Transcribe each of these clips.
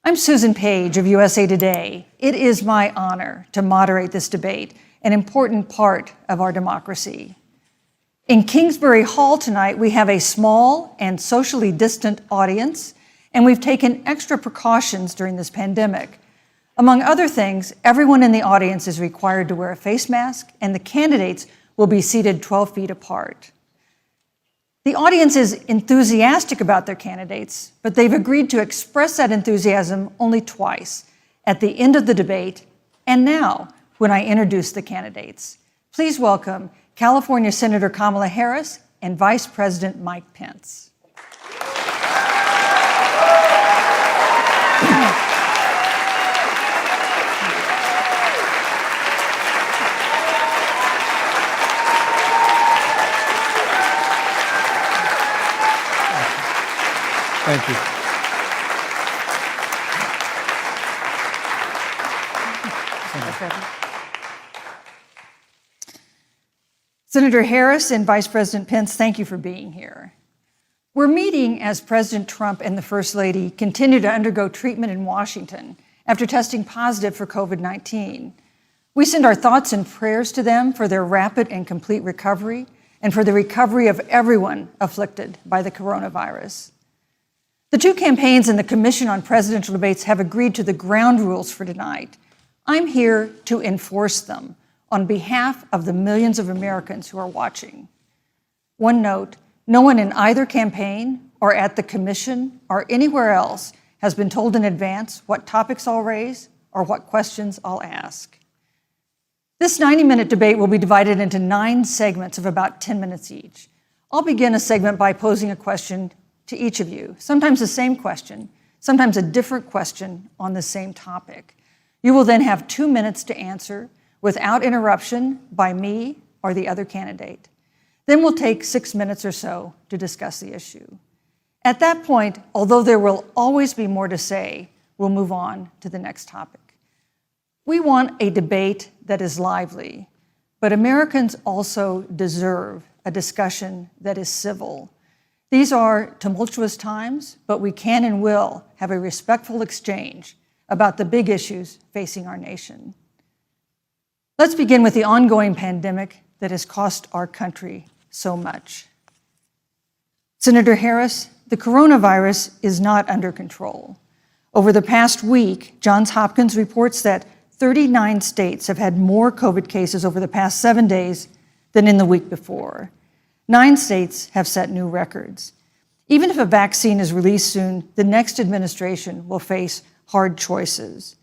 I'm Susan Page of USA Today. It is my honor to moderate this debate, an important part of our democracy. In Kingsbury Hall tonight, we have a small and socially distant audience, and we've taken extra precautions during this pandemic. Among other things, everyone in the audience is required to wear a face mask, and the candidates will be seated 12 feet apart. The audience is enthusiastic about their candidates, but they've agreed to express that enthusiasm only twice, at the end of the debate and now when I introduce the candidates. Please welcome California Senator Kamala Harris and Vice President Mike Pence. Thank you. Senator Harris and Vice President Pence, thank you for being here. We're meeting as President Trump and the First Lady continue to undergo treatment in Washington after testing positive for COVID-19. We send our thoughts and prayers to them for their rapid and complete recovery and for the recovery of everyone afflicted by the coronavirus. The two campaigns and the Commission on Presidential Debates have agreed to the ground rules for tonight. I'm here to enforce them on behalf of the millions of Americans who are watching. One note, no one in either campaign or at the Commission or anywhere else has been told in advance what topics I'll raise or what questions I'll ask. This 90-minute debate will be divided into 9 segments of about 10 minutes each. I'll begin a segment by posing a question to each of you, sometimes the same question, sometimes a different question on the same topic. You will then have 2 minutes to answer without interruption by me or the other candidate. Then we'll take 6 minutes or so to discuss the issue. At that point, although there will always be more to say, we'll move on to the next topic. We want a debate that is lively, but Americans also deserve a discussion that is civil. These are tumultuous times, but we can and will have a respectful exchange about the big issues facing our nation. Let's begin with the ongoing pandemic that has cost our country so much. Senator Harris, the coronavirus is not under control. Over the past week, Johns Hopkins reports that 39 states have had more COVID cases over the past 7 days than in the week before. 9 states have set new records. Even if a vaccine is released soon, the next administration will face hard choices.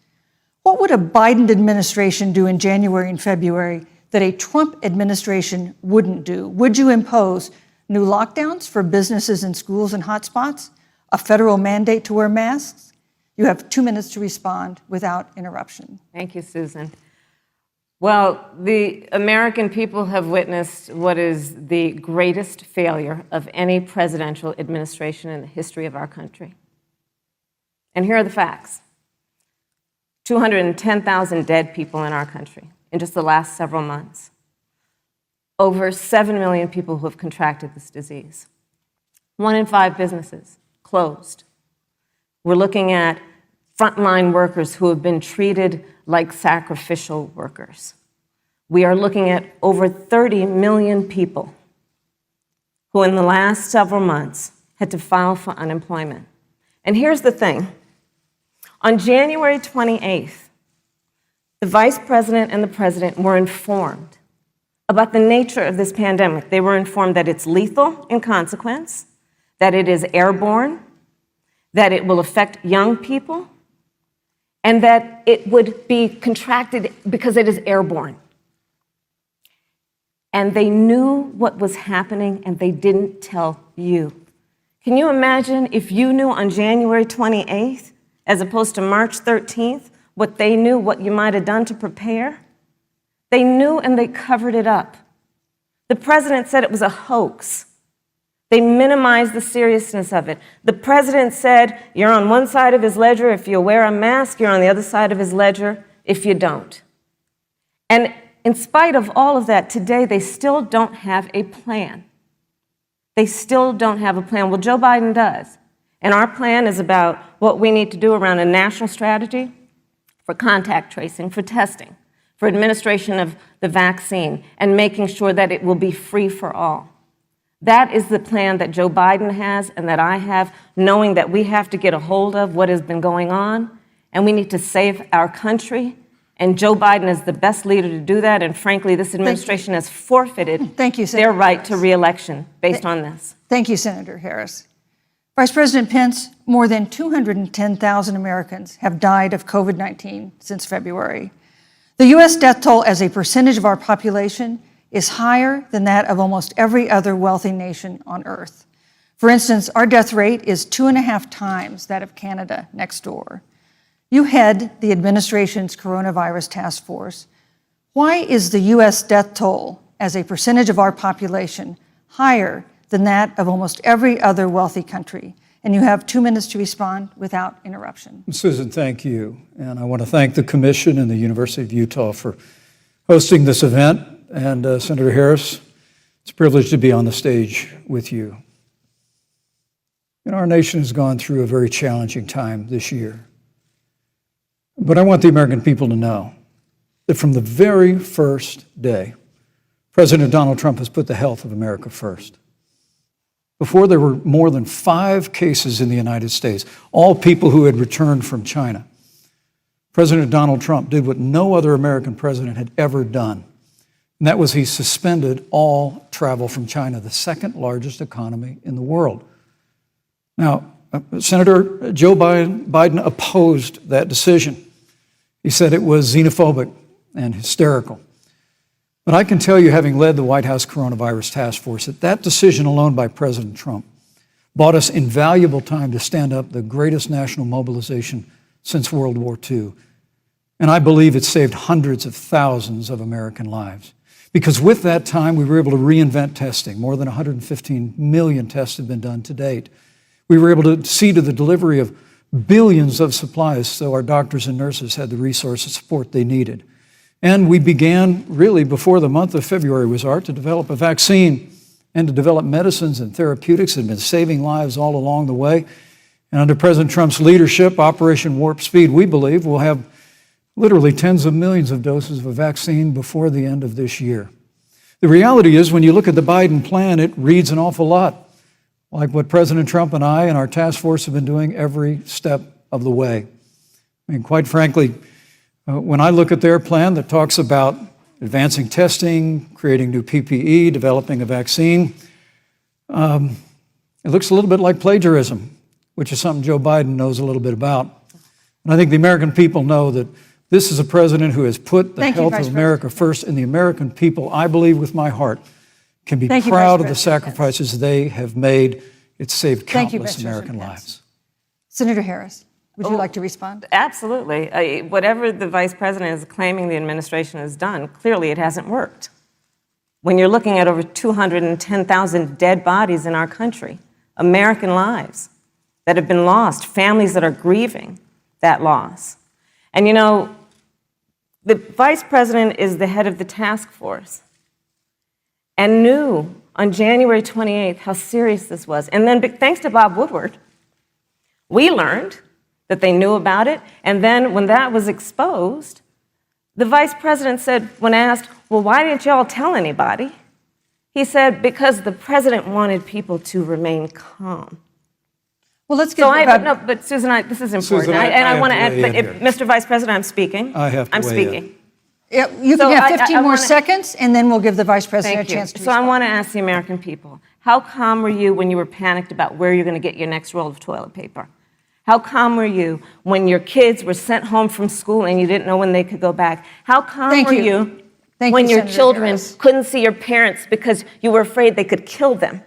What would a Biden administration do in January and February that a Trump administration wouldn't do? Would you impose new lockdowns for businesses and schools and hotspots? A federal mandate to wear masks? You have 2 minutes to respond without interruption. Thank you, Susan. Well, the American people have witnessed what is the greatest failure of any presidential administration in the history of our country. And here are the facts. 210,000 dead people in our country in just the last several months. Over 7 million people who have contracted this disease. 1 in 5 businesses closed. We're looking at frontline workers who have been treated like sacrificial workers. We are looking at over 30 million people who in the last several months had to file for unemployment. And here's the thing. On January 28th, the Vice President and the President were informed about the nature of this pandemic. They were informed that it's lethal in consequence, that it is airborne, that it will affect young people, and that it would be contracted because it is airborne. And they knew what was happening, and they didn't tell you. Can you imagine if you knew on January 28th, as opposed to March 13th, what they knew, what you might have done to prepare? They knew and they covered it up. The president said it was a hoax. They minimized the seriousness of it. The president said, you're on one side of his ledger if you wear a mask, you're on the other side of his ledger if you don't. And in spite of all of that, today they still don't have a plan. They still don't have a plan. Well, Joe Biden does. And our plan is about what we need to do around a national strategy for contact tracing, for testing, for administration of the vaccine, and making sure that it will be free for all. That is the plan that Joe Biden has and that I have, knowing that we have to get a hold of what has been going on, and we need to save our country. And Joe Biden is the best leader to do that, and frankly, this administration has forfeited their right to re-election based on this. Thank you, Senator Harris. Vice President Pence, more than 210,000 Americans have died of COVID-19 since February. The U.S. death toll as a percentage of our population is higher than that of almost every other wealthy nation on earth. For instance, our death rate is 2.5 times that of Canada next door. You head the administration's coronavirus task force. Why is the U.S. death toll as a percentage of our population higher than that of almost every other wealthy country? And you have 2 minutes to respond without interruption. Susan, thank you. And I want to thank the Commission and the University of Utah for hosting this event. And Senator Harris, it's a privilege to be on the stage with you. And our nation has gone through a very challenging time this year. But I want the American people to know that from the very first day, President Donald Trump has put the health of America first. Before there were more than 5 cases in the United States, all people who had returned from China, President Donald Trump did what no other American president had ever done. And that was he suspended all travel from China, the second largest economy in the world. Now, Senator Joe Biden opposed that decision. He said it was xenophobic and hysterical. But I can tell you, having led the White House Coronavirus Task Force, that that decision alone by President Trump bought us invaluable time to stand up the greatest national mobilization since World War II. And I believe it saved hundreds of thousands of American lives. Because with that time, we were able to reinvent testing. More than 115 million tests have been done to date. We were able to see to the delivery of billions of supplies so our doctors and nurses had the resource and support they needed. And we began, really, before the month of February was out, to develop a vaccine and to develop medicines and therapeutics that have been saving lives all along the way. And under President Trump's leadership, Operation Warp Speed, we believe, will have literally tens of millions of doses of a vaccine before the end of this year. The reality is, when you look at the Biden plan, it reads an awful lot like what President Trump and I and our task force have been doing every step of the way. I mean, quite frankly, when I look at their plan that talks about advancing testing, creating new PPE, developing a vaccine, it looks a little bit like plagiarism, which is something Joe Biden knows a little bit about. And I think the American people know that this is a president who has put the health of America first, and the American people, I believe with my heart, can be proud of the sacrifices they have made. It's saved countless American lives. Senator Harris, would you like to respond? Absolutely. Whatever the vice president is claiming the administration has done, clearly it hasn't worked. When you're looking at over 210,000 dead bodies in our country, American lives that have been lost, families that are grieving that loss. And you know, the vice president is the head of the task force and knew on January 28th how serious this was. And then thanks to Bob Woodward, we learned that they knew about it. And then when that was exposed, the vice president said, when asked, well, why didn't y'all tell anybody? He said, because the president wanted people to remain calm. Well, let's get but Susan, this is important. I want to add, Mr. Vice President, I'm speaking. I'm speaking. Yeah, you can have 15 more seconds, and then we'll give the vice president a chance to respond. So I want to ask the American people, how calm were you when you were panicked about where you're going to get your next roll of toilet paper? How calm were you when your kids were sent home from school and you didn't know when they could go back? How calm were you when your children couldn't see your parents because you were afraid they could kill them?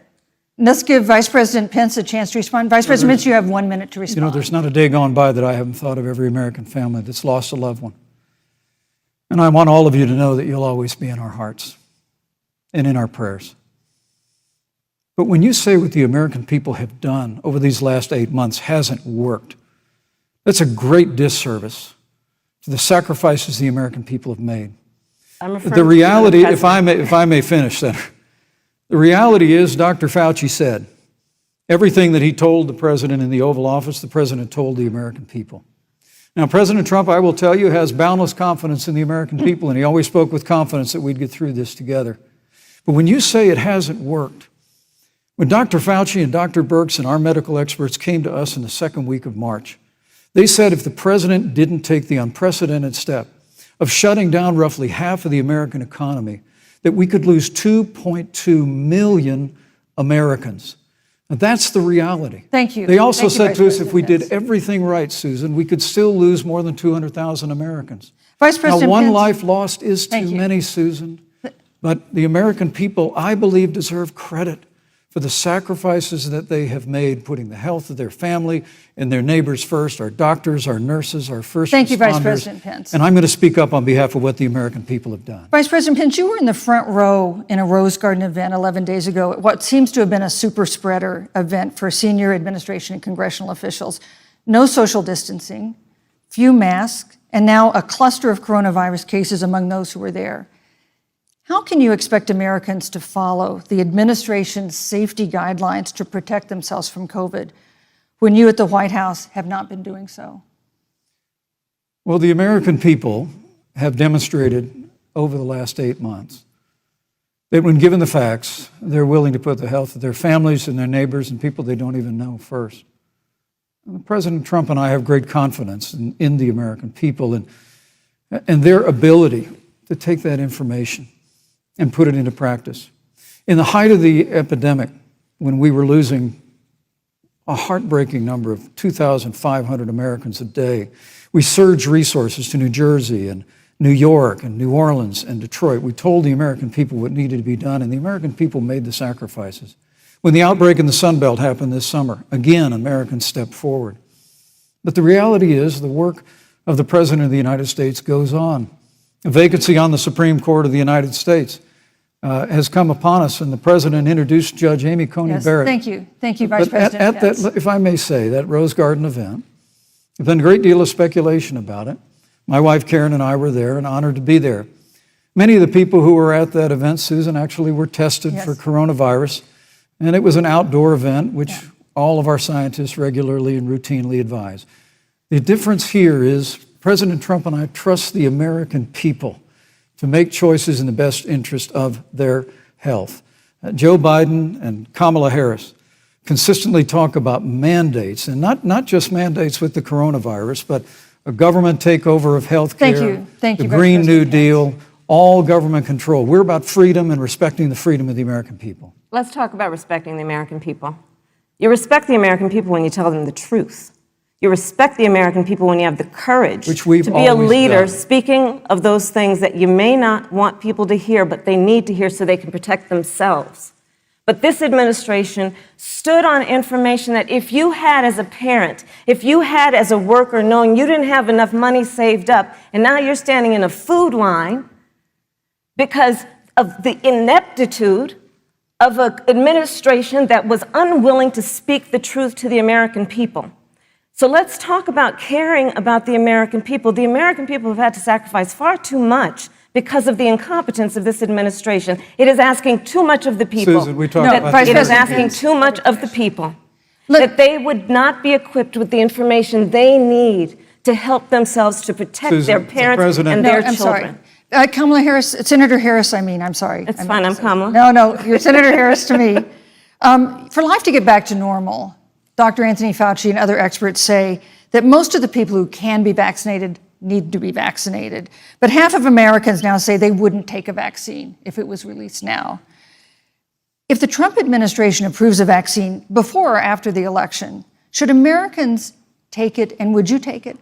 Let's give Vice President Pence a chance to respond. Vice President Pence, you have 1 minute to respond. You know, there's not a day gone by that I haven't thought of every American family that's lost a loved one. And I want all of you to know that you'll always be in our hearts and in our prayers. But when you say what the American people have done over these last 8 months hasn't worked, that's a great disservice to the sacrifices the American people have made. The reality, if I may finish, Senator, the reality is, Dr. Fauci said, Everything that he told the president in the Oval Office, the president told the American people. Now, President Trump, I will tell you, has boundless confidence in the American people, and he always spoke with confidence that we'd get through this together. But when you say it hasn't worked, when Dr. Fauci and Dr. Birx and our medical experts came to us in the second week of March, they said if the president didn't take the unprecedented step of shutting down roughly half of the American economy, that we could lose 2.2 million Americans. Now, that's the reality. Thank you. They also Thank you, said Vice to us if we President did Pence. everything right, Susan, we could still lose more than 200,000 Americans. Vice President Now, one Pence. life lost is Thank too you. many, Susan. But the American people, I believe, deserve credit for the sacrifices that they have made, putting the health of their family and their neighbors first, our doctors, our nurses, our first Thank you, Vice responders. President Pence. And I'm going to speak up on behalf of what the American people have done. Vice President Pence, you were in the front row in a Rose Garden event 11 days ago at what seems to have been a super spreader event for senior administration and congressional officials. No social distancing, few masks, and now a cluster of coronavirus cases among those who were there. How can you expect Americans to follow the administration's safety guidelines to protect themselves from COVID when you at the White House have not been doing so? Well, the American people have demonstrated over the last 8 months that when given the facts, they're willing to put the health of their families and their neighbors and people they don't even know first. And President Trump and I have great confidence in the American people and their ability to take that information and put it into practice. In the height of the epidemic, when we were losing a heartbreaking number of 2,500 Americans a day, we surged resources to New Jersey and New York and New Orleans and Detroit. We told the American people what needed to be done, and the American people made the sacrifices. When the outbreak in the Sun Belt happened this summer, again, Americans stepped forward. But the reality is the work of the President of the United States goes on. A vacancy on the Supreme Court of the United States has come upon us, and the President introduced Judge Amy Coney Yes, Barrett. thank you. Thank you, Vice But President at Pence. that, if I may say, that Rose Garden event, there's been a great deal of speculation about it. My wife Karen and I were there and honored to be there. Many of the people who were at that event, Susan, actually were tested Yes. for coronavirus, and it was an outdoor event, which all of our scientists regularly and routinely advise. The difference here is President Trump and I trust the American people to make choices in the best interest of their health. Joe Biden and Kamala Harris consistently talk about mandates, and not just mandates with the coronavirus, but a government takeover of health care, Thank you, the Vice Green New President Pence. Deal, all government control. We're about freedom and respecting the freedom of the American people. Let's talk about respecting the American people. You respect the American people when you tell them the truth. You respect the American people when you have the courage Which we've to be a always leader done. speaking of those things that you may not want people to hear, but they need to hear so they can protect themselves. But this administration stood on information that if you had as a parent, if you had as a worker knowing you didn't have enough money saved up, and now you're standing in a food line because of the ineptitude of an administration that was unwilling to speak the truth to the American people. So let's talk about caring about the American people. The American people have had to sacrifice far too much because of the incompetence of this administration. It is asking too much of the people. Susan, we talked No, about Vice It is President asking Pence. too much of the people. Look- That they would not be equipped with the information they need to help themselves to protect Susan, their the parents President- and No, their I'm children. sorry. Kamala Harris, Senator Harris, I'm sorry. It's I fine, meant I'm to say- Kamala. No, you're Senator Harris to me. For life to get back to normal, Dr. Anthony Fauci and other experts say that most of the people who can be vaccinated need to be vaccinated. But half of Americans now say they wouldn't take a vaccine if it was released now. If the Trump administration approves a vaccine before or after the election, should Americans take it, and would you take it?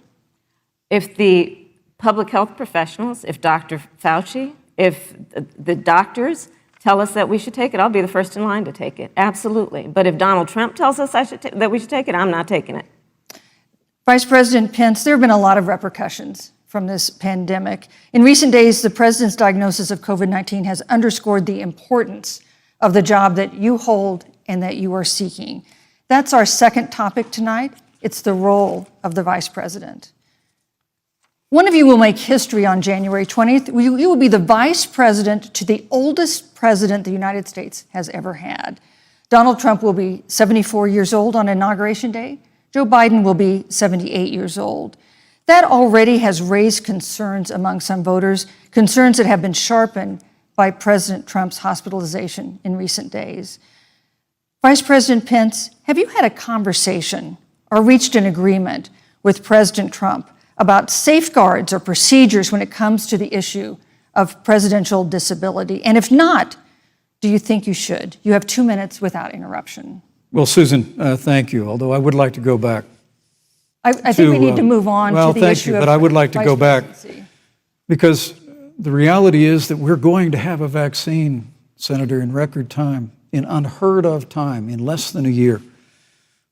If the public health professionals, if Dr. Fauci, if the doctors tell us that we should take it, I'll be the first in line to take it, absolutely. But if Donald Trump tells us that we should take it, I'm not taking it. Vice President Pence, there have been a lot of repercussions from this pandemic. In recent days, the president's diagnosis of COVID-19 has underscored the importance of the job that you hold and that you are seeking. That's our second topic tonight. It's the role of the vice president. One of you will make history on January 20th. You will be the vice president to the oldest president the United States has ever had. Donald Trump will be 74 years old on Inauguration Day. Joe Biden will be 78 years old. That already has raised concerns among some voters, concerns that have been sharpened by President Trump's hospitalization in recent days. Vice President Pence, have you had a conversation or reached an agreement with President Trump about safeguards or procedures when it comes to the issue of presidential disability? And if not, do you think you should? You have 2 minutes without interruption. Well, Susan, thank you, although I would like to go back. I think we need to move on to the issue of but I would like to vice go back presidency. because the reality is that we're going to have a vaccine, Senator, in record time, in unheard of time, in less than a year.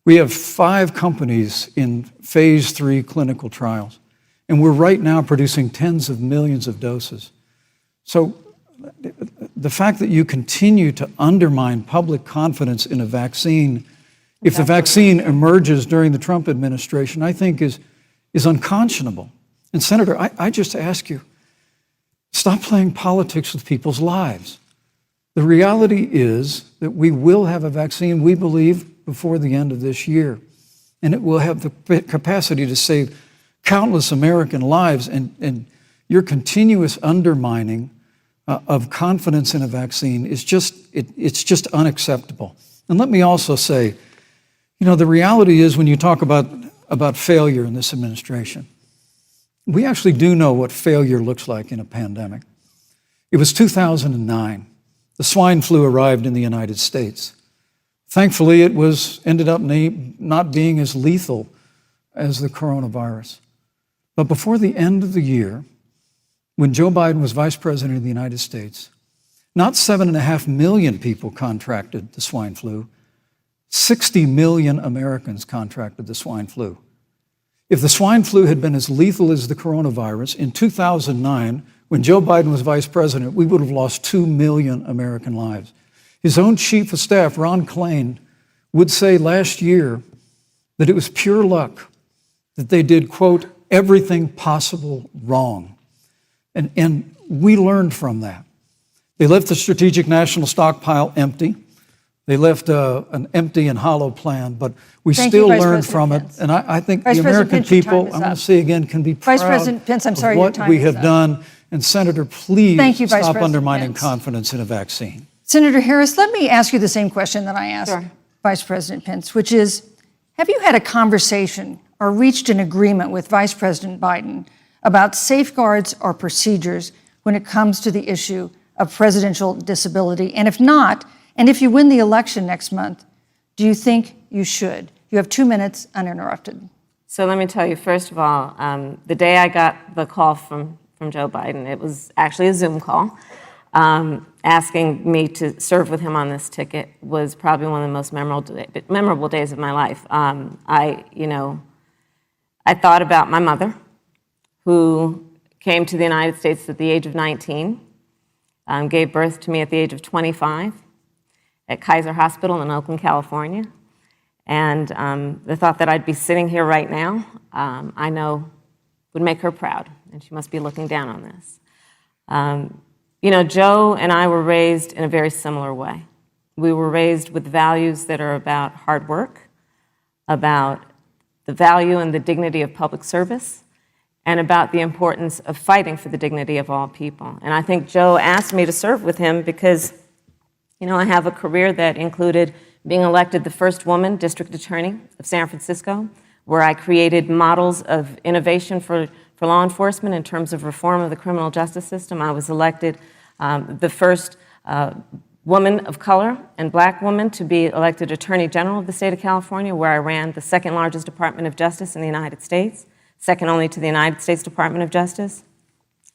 We have 5 companies in phase 3 clinical trials, and we're right now producing tens of millions of doses. So the fact that you continue to undermine public confidence in a vaccine, if the vaccine emerges during the Trump administration, I think is unconscionable. And Senator, I just ask you, stop playing politics with people's lives. The reality is that we will have a vaccine, we believe, before the end of this year. And it will have the capacity to save countless American lives. And your continuous undermining of confidence in a vaccine is it's just unacceptable. And let me also say, the reality is when you talk about failure in this administration, we actually do know what failure looks like in a pandemic. It was 2009. The swine flu arrived in the United States. Thankfully, it ended up not being as lethal as the coronavirus. But before the end of the year, when Joe Biden was vice president of the United States, not 7.5 million people contracted the swine flu, 60 million Americans contracted the swine flu. If the swine flu had been as lethal as the coronavirus, in 2009, when Joe Biden was vice president, we would have lost 2 million American lives. His own chief of staff, Ron Klain, would say last year that it was pure luck that they did, quote, everything possible wrong. And we learned from that. They left the strategic national stockpile empty. They left an empty and hollow plan, but we still learned from it. And I think the American people, I'm going to say again, can be proud Vice President Pence, I'm sorry, of what we have done. And Senator, please stop undermining confidence in a vaccine. Senator Harris, let me ask you the same question that I asked Vice President Pence, which is, have you had a conversation or reached an agreement with Vice President Biden about safeguards or procedures when it comes to the issue of presidential disability? And if not, and if you win the election next month, do you think you should? You have 2 minutes uninterrupted. So let me tell you, first of all, the day I got the call from Joe Biden, it was actually a Zoom call, asking me to serve with him on this ticket was probably one of the most memorable days of my life. I thought about my mother, who came to the United States at the age of 19, gave birth to me at the age of 25 at Kaiser Hospital in Oakland, California. And the thought that I'd be sitting here right now, I know would make her proud, and she must be looking down on this. Joe and I were raised in a very similar way. We were raised with values that are about hard work, about the value and the dignity of public service, and about the importance of fighting for the dignity of all people. And I think Joe asked me to serve with him because, I have a career that included being elected the first woman district attorney of San Francisco, where I created models of innovation for law enforcement in terms of reform of the criminal justice system. I was elected the first woman of color and black woman to be elected Attorney General of the state of California, where I ran the second largest Department of Justice in the United States, second only to the United States Department of Justice.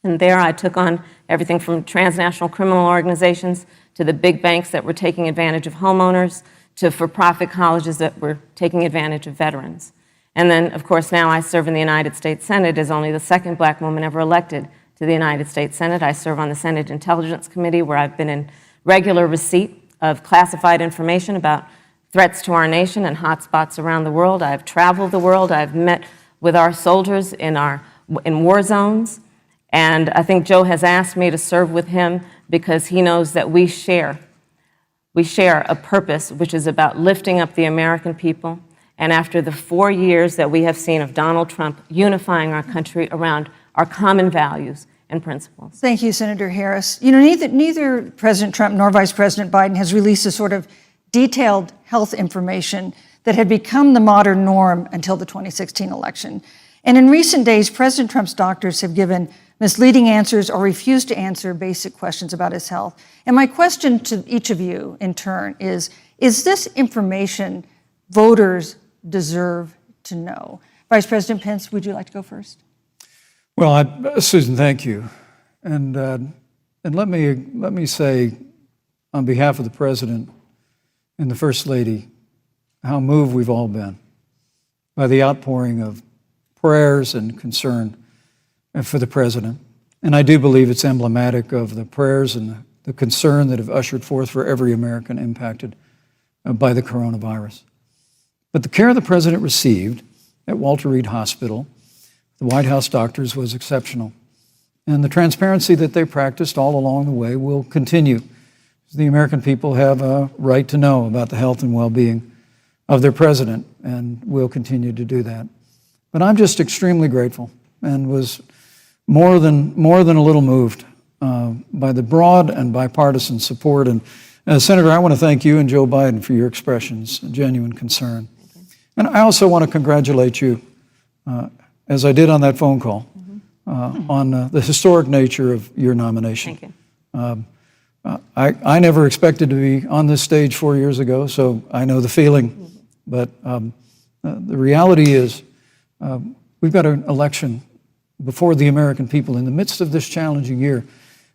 And there I took on everything from transnational criminal organizations to the big banks that were taking advantage of homeowners to for-profit colleges that were taking advantage of veterans. And then, of course, now I serve in the United States Senate as only the second black woman ever elected to the United States Senate. I serve on the Senate Intelligence Committee, where I've been in regular receipt of classified information about threats to our nation and hotspots around the world. I've traveled the world. I've met with our soldiers in war zones. And I think Joe has asked me to serve with him because he knows that we share We share a purpose which is about lifting up the American people. And after the 4 years that we have seen of Donald Trump unifying our country around our common values and principles. Thank you, Senator Harris. You know, neither President Trump nor Vice President Biden has released the sort of detailed health information that had become the modern norm until the 2016 election. And in recent days, President Trump's doctors have given misleading answers or refused to answer basic questions about his health. And my question to each of you in turn is this information voters deserve to know? Vice President Pence, would you like to go first? Well, Susan, thank you. And let me say, on behalf of the President and the First Lady, how moved we've all been by the outpouring of prayers and concern for the President. And I do believe it's emblematic of the prayers and the concern that have ushered forth for every American impacted by the coronavirus. But the care the President received at Walter Reed Hospital, the White House doctors, was exceptional. And the transparency that they practiced all along the way will continue. The American people have a right to know about the health and well-being of their President, and will continue to do that. But I'm just extremely grateful and was more than a little moved by the broad and bipartisan support. And Senator, I want to thank you and Joe Biden for your expressions, genuine concern. And I also want to congratulate you, as I did on that phone call, on the historic nature of your nomination. Thank you. I never expected to be on this stage 4 years ago, so I know the feeling. But the reality is we've got an election before the American people in the midst of this challenging year.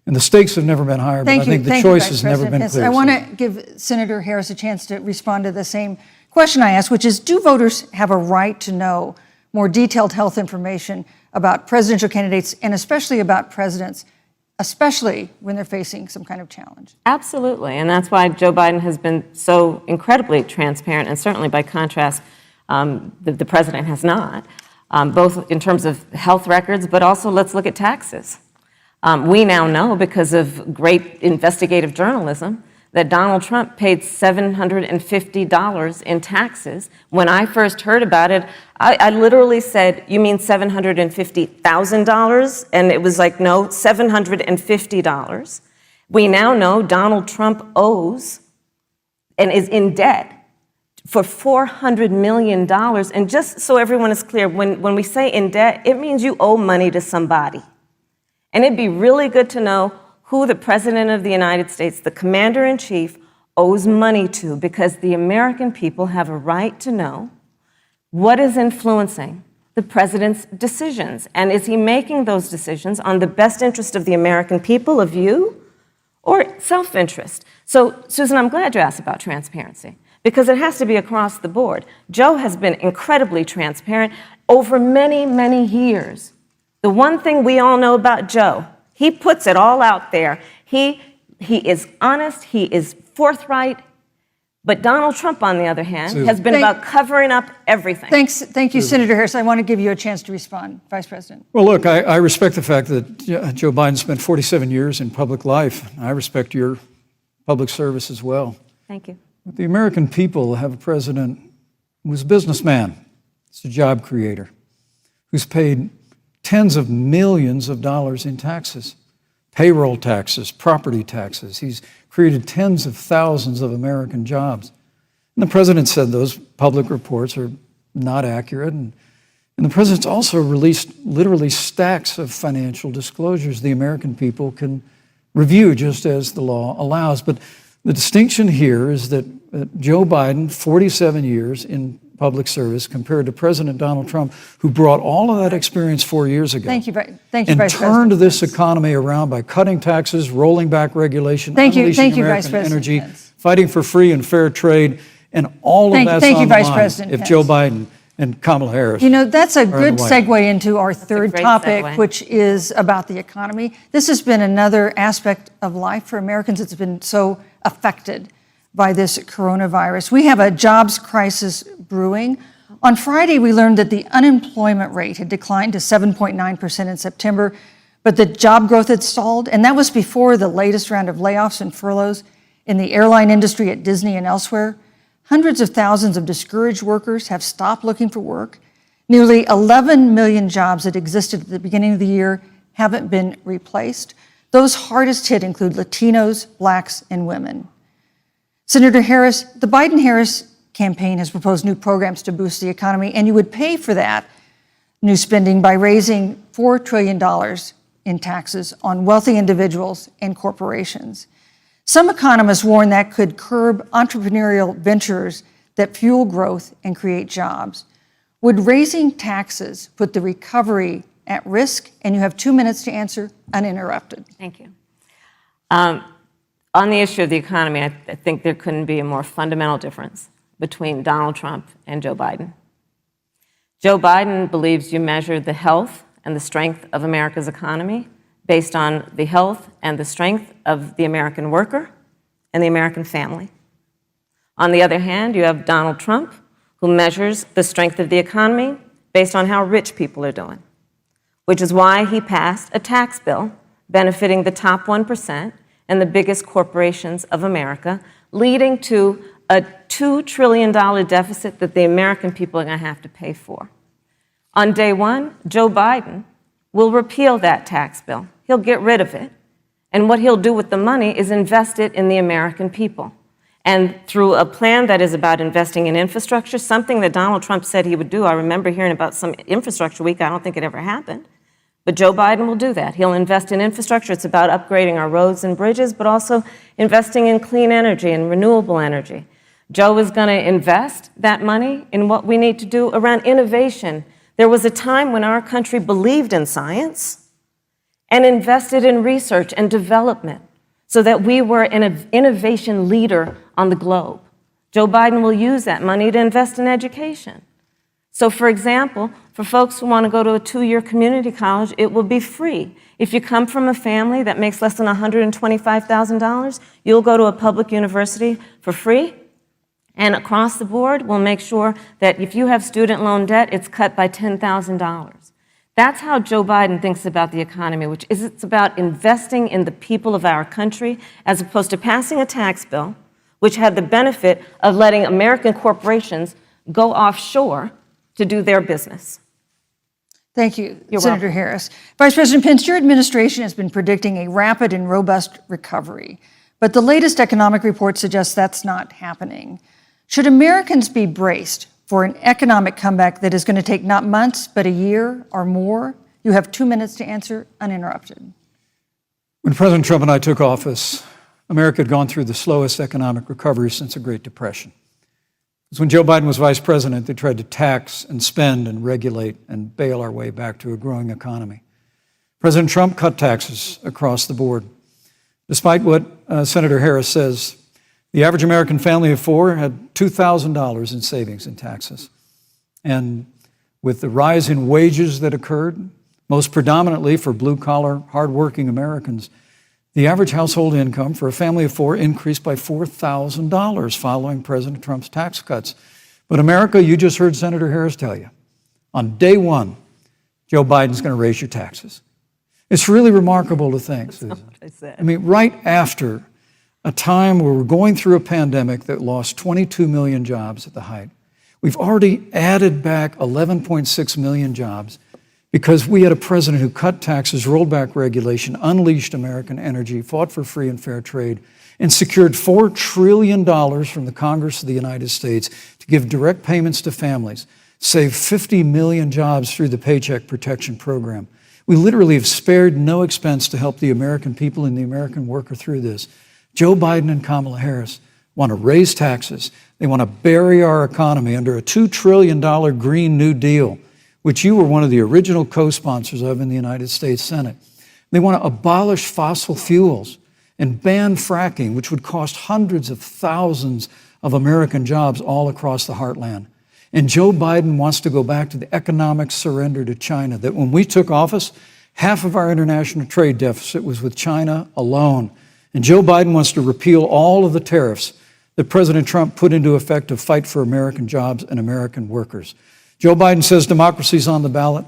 And the stakes have never been higher, but I think the choice has never been clearer. I want to give Senator Harris a chance to respond to the same question I asked, which is, do voters have a right to know more detailed health information about presidential candidates and especially about presidents, especially when they're facing some kind of challenge? Absolutely, and that's why Joe Biden has been so incredibly transparent, and certainly by contrast, the president has not, both in terms of health records, but also let's look at taxes. We now know, because of great investigative journalism, that Donald Trump paid $750 in taxes. When I first heard about it, I literally said, "You mean $750,000? And it was like, no, $750. We now know Donald Trump owes and is in debt for $400 million. And just so everyone is clear, when we say in debt, it means you owe money to somebody. And it'd be really good to know who the President of the United States, the Commander-in-Chief, owes money to, because the American people have a right to know what is influencing the President's decisions. And is he making those decisions on the best interest of the American people, of you, or self-interest? So, Susan, I'm glad you asked about transparency, because it has to be across the board. Joe has been incredibly transparent over many, many years. The one thing we all know about Joe, he puts it all out there. He is honest, he is forthright, but Donald Trump, on the other hand, has been about covering up everything. Thank you, Senator Harris. I want to give you a chance to respond, Vice President. Well, look, I respect the fact that Joe Biden spent 47 years in public life. I respect your public service as well. Thank you. But the American people have a president who's a business,man, he's a job creator, who's paid tens of millions of dollars in taxes, payroll taxes, property taxes. He's created tens of thousands of American jobs. And the president said those public reports are not accurate. And the president's also released literally stacks of financial disclosures the American people can review just as the law allows. But the distinction here is that Joe Biden, 47 years in public service, compared to President Donald Trump, who brought all of that experience 4 years ago. Thank you, Vice and President. turned this economy around by cutting taxes, rolling back regulation, unleashing American energy, fighting for free and fair trade, and all of that's on the line if Joe Biden and Kamala Harris. You know, that's a good segue into our third topic, which is about the economy. This has been another aspect of life for Americans that's been so affected by this coronavirus. We have a jobs crisis brewing. On Friday, we learned that the unemployment rate had declined to 7.9% in September, but the job growth had stalled, and that was before the latest round of layoffs and furloughs. in the airline industry at Disney and elsewhere. Hundreds of thousands of discouraged workers have stopped looking for work. Nearly 11 million jobs that existed at the beginning of the year haven't been replaced. Those hardest hit include Latinos, Blacks, and women. Senator Harris, the Biden-Harris campaign has proposed new programs to boost the economy, and you would pay for that new spending by raising $4 trillion in taxes on wealthy individuals and corporations. Some economists warn that could curb entrepreneurial ventures that fuel growth and create jobs. Would raising taxes put the recovery at risk? And you have 2 minutes to answer uninterrupted. Thank you. On the issue of the economy, I think there couldn't be a more fundamental difference between Donald Trump and Joe Biden. Joe Biden believes you measure the health and the strength of America's economy based on the health and the strength of the American worker and the American family. On the other hand, you have Donald Trump, who measures the strength of the economy based on how rich people are doing, which is why he passed a tax bill benefiting the top 1% and the biggest corporations of America, leading to a $2 trillion deficit that the American people are going to have to pay for. On day one, Joe Biden will repeal that tax bill. He'll get rid of it. And what he'll do with the money is invest it in the American people. And through a plan that is about investing in infrastructure, something that Donald Trump said he would do. I remember hearing about some infrastructure week. I don't think it ever happened. But Joe Biden will do that. He'll invest in infrastructure. It's about upgrading our roads and bridges, but also investing in clean energy and renewable energy. Joe is going to invest that money in what we need to do around innovation. There was a time when our country believed in science and invested in research and development so that we were an innovation leader on the globe. Joe Biden will use that money to invest in education. So, for example, for folks who want to go to a 2-year community college, it will be free. If you come from a family that makes less than $125,000, you'll go to a public university for free. And across the board, we'll make sure that if you have student loan debt, it's cut by $10,000. That's how Joe Biden thinks about the economy, which is it's about investing in the people of our country as opposed to passing a tax bill, which had the benefit of letting American corporations go offshore to do their business. Thank you, You're Senator welcome. Harris. Vice President Pence, your administration has been predicting a rapid and robust recovery, but the latest economic report suggests that's not happening. Should Americans be braced for an economic comeback that is going to take not months, but a year or more? You have 2 minutes to answer uninterrupted. When President Trump and I took office, America had gone through the slowest economic recovery since the Great Depression. Because when Joe Biden was vice president, they tried to tax and spend and regulate and bail our way back to a growing economy. President Trump cut taxes across the board. Despite what Senator Harris says, the average American family of 4 had $2,000 in savings in taxes. And with the rise in wages that occurred, most predominantly for blue-collar, hardworking Americans, the average household income for a family of 4 increased by $4,000 following President Trump's tax cuts. But America, you just heard Senator Harris tell you, on day one, Joe Biden's going to raise your taxes. It's really remarkable to think, Susan. That's not what I said. I mean, right after a time where we're going through a pandemic that lost 22 million jobs at the height, we've already added back 11.6 million jobs because we had a president who cut taxes, rolled back regulation, unleashed American energy, fought for free and fair trade, and secured $4 trillion from the Congress of the United States to give direct payments to families, save 50 million jobs through the Paycheck Protection Program. We literally have spared no expense to help the American people and the American worker through this. Joe Biden and Kamala Harris want to raise taxes. They want to bury our economy under a $2 trillion Green New Deal, which you were one of the original co-sponsors of in the United States Senate. They want to abolish fossil fuels and ban fracking, which would cost hundreds of thousands of American jobs all across the heartland. And Joe Biden wants to go back to the economic surrender to China, that when we took office, half of our international trade deficit was with China alone. And Joe Biden wants to repeal all of the tariffs that President Trump put into effect to fight for American jobs and American workers. Joe Biden says democracy's on the ballot.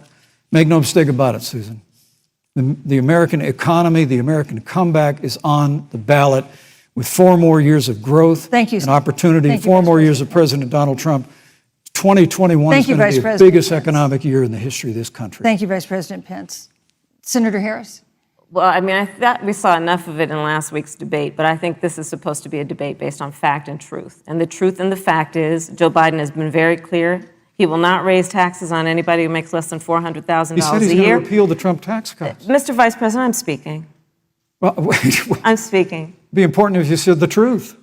Make no mistake about it, Susan. The American economy, the American comeback is on the ballot. with 4 more years of growth Thank you, and sir. opportunity, Thank you, 4 Vice more years President of President Donald Trump, 2021 Thank is you, going to Vice be the President biggest Pence. economic year in the history of this country. Thank you, Vice President Pence. Senator Harris. Well, I mean, I thought we saw enough of it in last week's debate, but I think this is supposed to be a debate based on fact and truth. And the truth and the fact is, Joe Biden has been very clear. He will not raise taxes on anybody who makes less than $400,000 He said a he's year. going to repeal the Trump tax cuts. Mr. Vice President, I'm speaking. Well, wait, I'm speaking. it'd be important if you said the truth.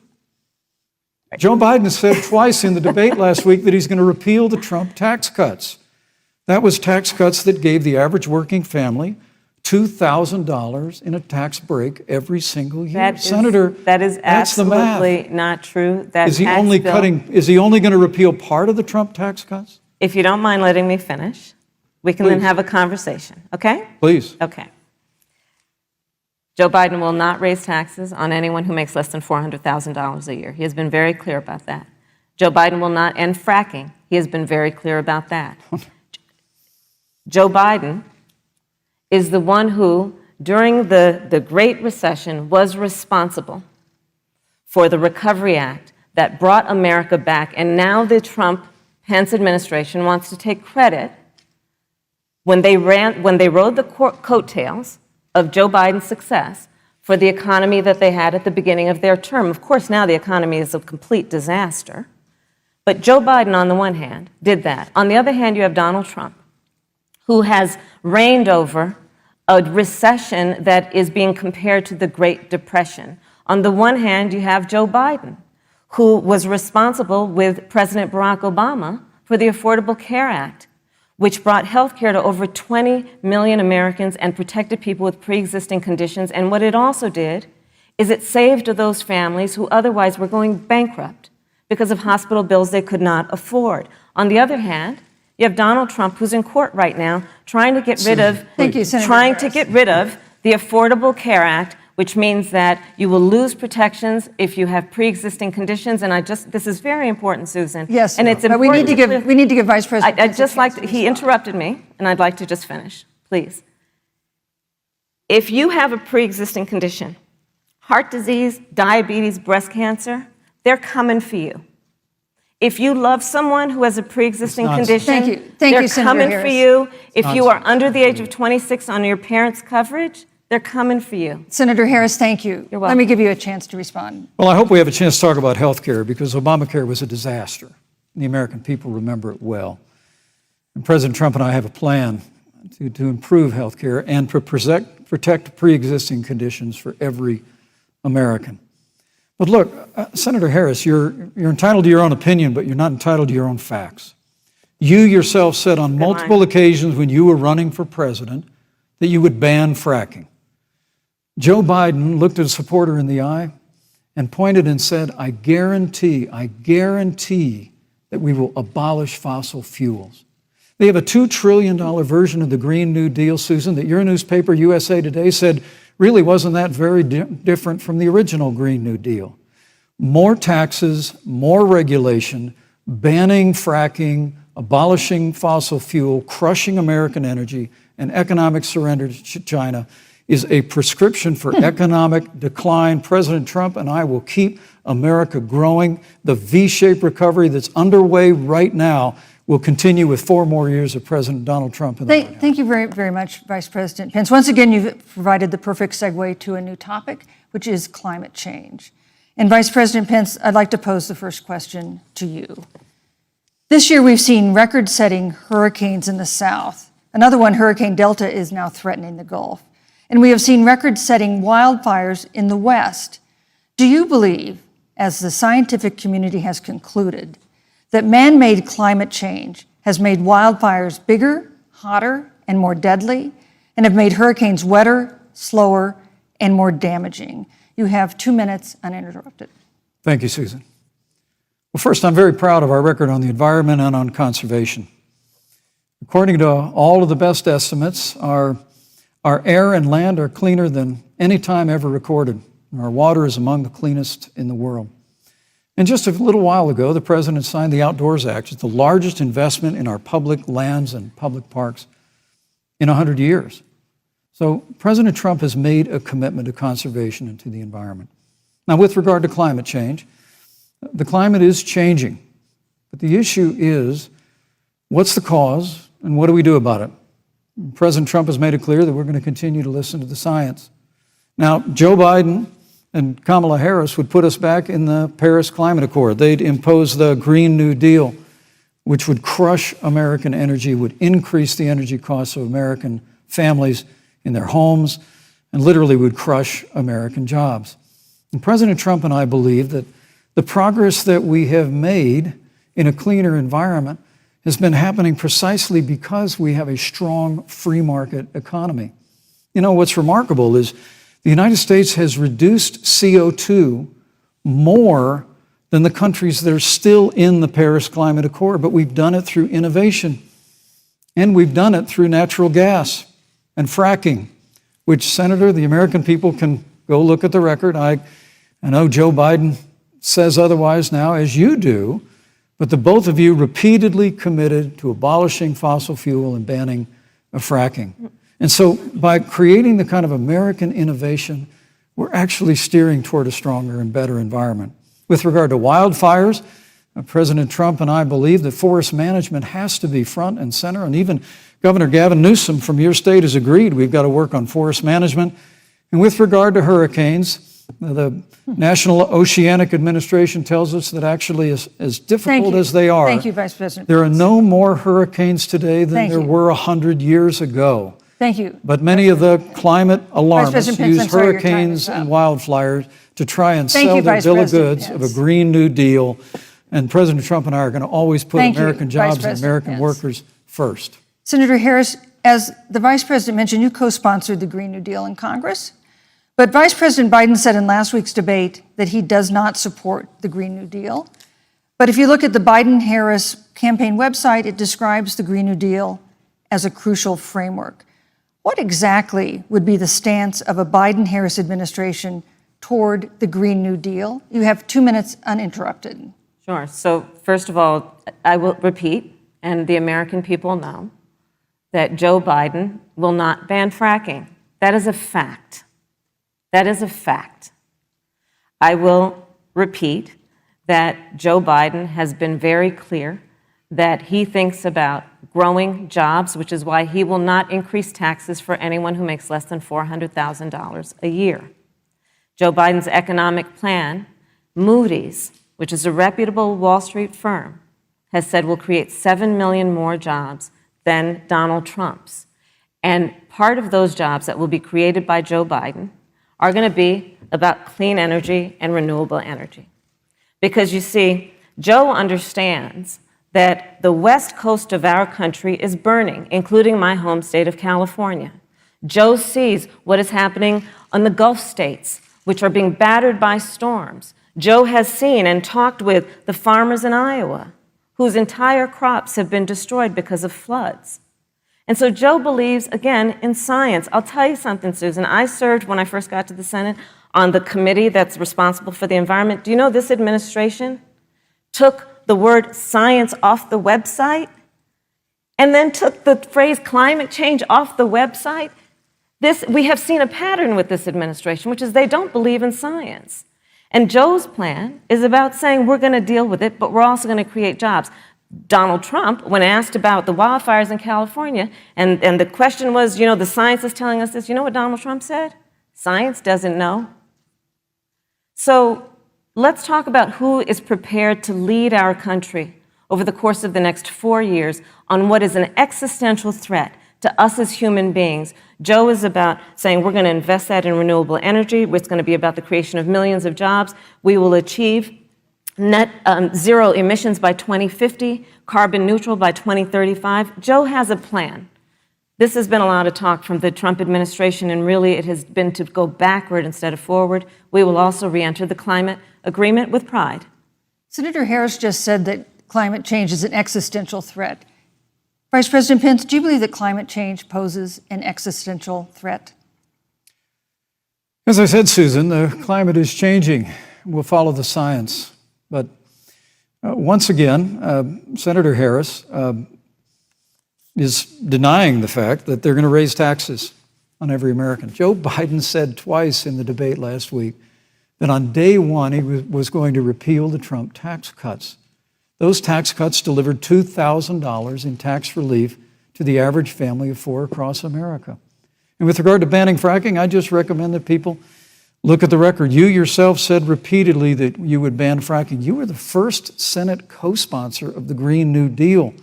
Joe Biden said twice in the debate last week that he's going to repeal the Trump tax cuts. That was tax cuts that gave the average working family $2,000 in a tax break every single year. Senator, that is that's the math. absolutely not true. That Is he tax only bill- is he only going to repeal part of the Trump tax cuts? If you don't mind letting me finish, we can then Please. have a conversation, okay? Please. Okay. Joe Biden will not raise taxes on anyone who makes less than $400,000 a year. He has been very clear about that. Joe Biden will not end fracking. He has been very clear about that. Joe Biden is the one who, during the Great Recession, was responsible for the Recovery Act that brought America back. And now the Trump-Pence administration wants to take credit when they rode the coattails of Joe Biden's success for the economy that they had at the beginning of their term. Of course, now the economy is a complete disaster. But Joe Biden, on the one hand, did that. On the other hand, you have Donald Trump, who has reigned over a recession that is being compared to the Great Depression. On the one hand, you have Joe Biden, who was responsible with President Barack Obama for the Affordable Care Act, which brought health care to over 20 million Americans and protected people with pre-existing conditions. And what it also did is it saved those families who otherwise were going bankrupt because of hospital bills they could not afford. On the other hand, you have Donald Trump, who's in court right now, trying to get rid of Thank you, Senator trying Harris. to get rid of the Affordable Care Act, which means that you will lose protections if you have pre-existing conditions. And this is very important, Susan. Yes, and it's but we important need to give Vice President I'd Pence a just like chance to, to he respond. interrupted me, and I'd like to just finish, please. If you have a pre-existing condition, heart disease, diabetes, breast cancer, they're coming for you. If you love someone who has a pre-existing It's nonsense. condition, Thank you. Thank they're you, Senator coming for Harris. you. If you are nonsense. under the age of 26 on your parents' coverage, they're coming for you. Senator Harris, thank you. You're Let me welcome. give you a chance to respond. Well, I hope we have a chance to talk about health care because Obamacare was a disaster. The American people remember it well. And President Trump and I have a plan to improve health care and to protect pre-existing conditions for every American. But look, Senator Harris, you're entitled to your own opinion, but you're not entitled to your own facts. You yourself said on multiple occasions when you were running for president that you would ban fracking. Joe Biden looked at a supporter in the eye and pointed and said, I guarantee that we will abolish fossil fuels. They have a $2 trillion version of the Green New Deal, Susan, that your newspaper, USA Today, said really wasn't that very different from the original Green New Deal. More taxes, more regulation, banning fracking, abolishing fossil fuel, crushing American energy, and economic surrender to China is a prescription for economic decline. President Trump and I will keep America growing. The V-shaped recovery that's underway right now will continue with 4 more years of President Donald Trump in the White House. Thank you very, very much, Vice President Pence. Once again, you've provided the perfect segue to a new topic, which is climate change. And Vice President Pence, I'd like to pose the first question to you. This year, we've seen record-setting hurricanes in the South. Another one, Hurricane Delta, is now threatening the Gulf. And we have seen record-setting wildfires in the West. Do you believe, as the scientific community has concluded, that man-made climate change has made wildfires bigger, hotter, and more deadly, and have made hurricanes wetter, slower, and more damaging? You have 2 minutes uninterrupted. Thank you, Susan. Well, first, I'm very proud of our record on the environment and on conservation. According to all of the best estimates, our air and land are cleaner than any time ever recorded. Our water is among the cleanest in the world. And just a little while ago, the President signed the Outdoors Act. It's the largest investment in our public lands and public parks in 100 years. So President Trump has made a commitment to conservation and to the environment. Now, with regard to climate change, the climate is changing. But the issue is, what's the cause and what do we do about it? President Trump has made it clear that we're going to continue to listen to the science. Now, Joe Biden and Kamala Harris would put us back in the Paris Climate Accord. They'd impose the Green New Deal, which would crush American energy, would increase the energy costs of American families in their homes, and literally would crush American jobs. And President Trump and I believe that the progress that we have made in a cleaner environment has been happening precisely because we have a strong free market economy. You know, what's remarkable is the United States has reduced CO2 more than the countries that are still in the Paris Climate Accord, but we've done it through innovation, and we've done it through natural gas and fracking, which, Senator, the American people can go look at the record. I know Joe Biden says otherwise now, as you do, but the both of you repeatedly committed to abolishing fossil fuel and banning fracking. And so by creating the kind of American innovation, we're actually steering toward a stronger and better environment. With regard to wildfires, President Trump and I believe that forest management has to be front and center, and even Governor Gavin Newsom from your state has agreed we've got to work on forest management. And with regard to hurricanes, the National Oceanic Administration tells us that actually as difficult as they are, Thank you, Vice President. there are no more hurricanes today than there were 100 years ago. Thank you. But many of the climate alarmists Pence, use hurricanes and wildfires to try and Thank sell you, their Vice bill of President goods of Pence. a Green New Deal. And President Trump and I are going to always put Thank you, American Vice jobs and President American Pence. workers first. Senator Harris, as the Vice President mentioned, you co-sponsored the Green New Deal in Congress. But Vice President Biden said in last week's debate that he does not support the Green New Deal. But if you look at the Biden-Harris campaign website, it describes the Green New Deal as a crucial framework. What exactly would be the stance of a Biden-Harris administration toward the Green New Deal? You have 2 minutes uninterrupted. Sure. So first of all, I will repeat, and the American people know, that Joe Biden will not ban fracking. That is a fact. That is a fact. I will repeat that Joe Biden has been very clear that he thinks about growing jobs, which is why he will not increase taxes for anyone who makes less than $400,000 a year. Joe Biden's economic plan, Moody's, which is a reputable Wall Street firm, has said will create 7 million more jobs than Donald Trump's. And part of those jobs that will be created by Joe Biden are going to be about clean energy and renewable energy. Because you see, Joe understands that the west coast of our country is burning, including my home state of California. Joe sees what is happening on the Gulf states, which are being battered by storms. Joe has seen and talked with the farmers in Iowa, whose entire crops have been destroyed because of floods. And so Joe believes, again, in science. I'll tell you something, Susan. I served, when I first got to the Senate, on the committee that's responsible for the environment. Do you know this administration took the word science off the website and then took the phrase climate change off the website? We have seen a pattern with this administration, which is they don't believe in science. And Joe's plan is about saying we're going to deal with it, but we're also going to create jobs. Donald Trump, when asked about the wildfires in California, and the question was, you know, the science is telling us this, you know what Donald Trump said? Science doesn't know. So let's talk about who is prepared to lead our country over the course of the next 4 years on what is an existential threat to us as human beings. Joe is about saying we're going to invest that in renewable energy. It's going to be about the creation of millions of jobs. We will achieve net zero emissions by 2050, carbon neutral by 2035. Joe has a plan. This has been a lot of talk from the Trump administration, and really it has been to go backward instead of forward. We will also re-enter the climate agreement with pride. Senator Harris just said that climate change is an existential threat. Vice President Pence, do you believe that climate change poses an existential threat? As I said, Susan, the climate is changing. We'll follow the science. But once again, Senator Harris is denying the fact that they're going to raise taxes on every American. Joe Biden said twice in the debate last week that on day one he was going to repeal the Trump tax cuts. Those tax cuts delivered $2,000 in tax relief to the average family of four across America. And with regard to banning fracking, I just recommend that people look at the record. You yourself said repeatedly that you would ban fracking. You were the first Senate co-sponsor of the Green New Deal.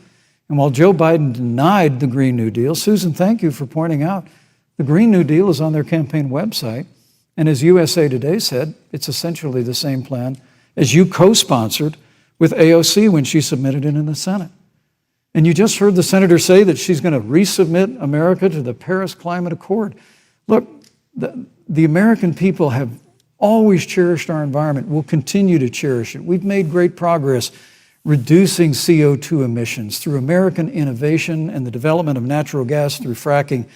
And while Joe Biden denied the Green New Deal, Susan, thank you for pointing out, the Green New Deal is on their campaign website. And as USA Today said, it's essentially the same plan as you co-sponsored with AOC when she submitted it in the Senate. And you just heard the senator say that she's going to resubmit America to the Paris Climate Accord. Look, the American people have always cherished our environment. We'll continue to cherish it. We've made great progress reducing CO2 emissions through American innovation and the development of natural gas through fracking.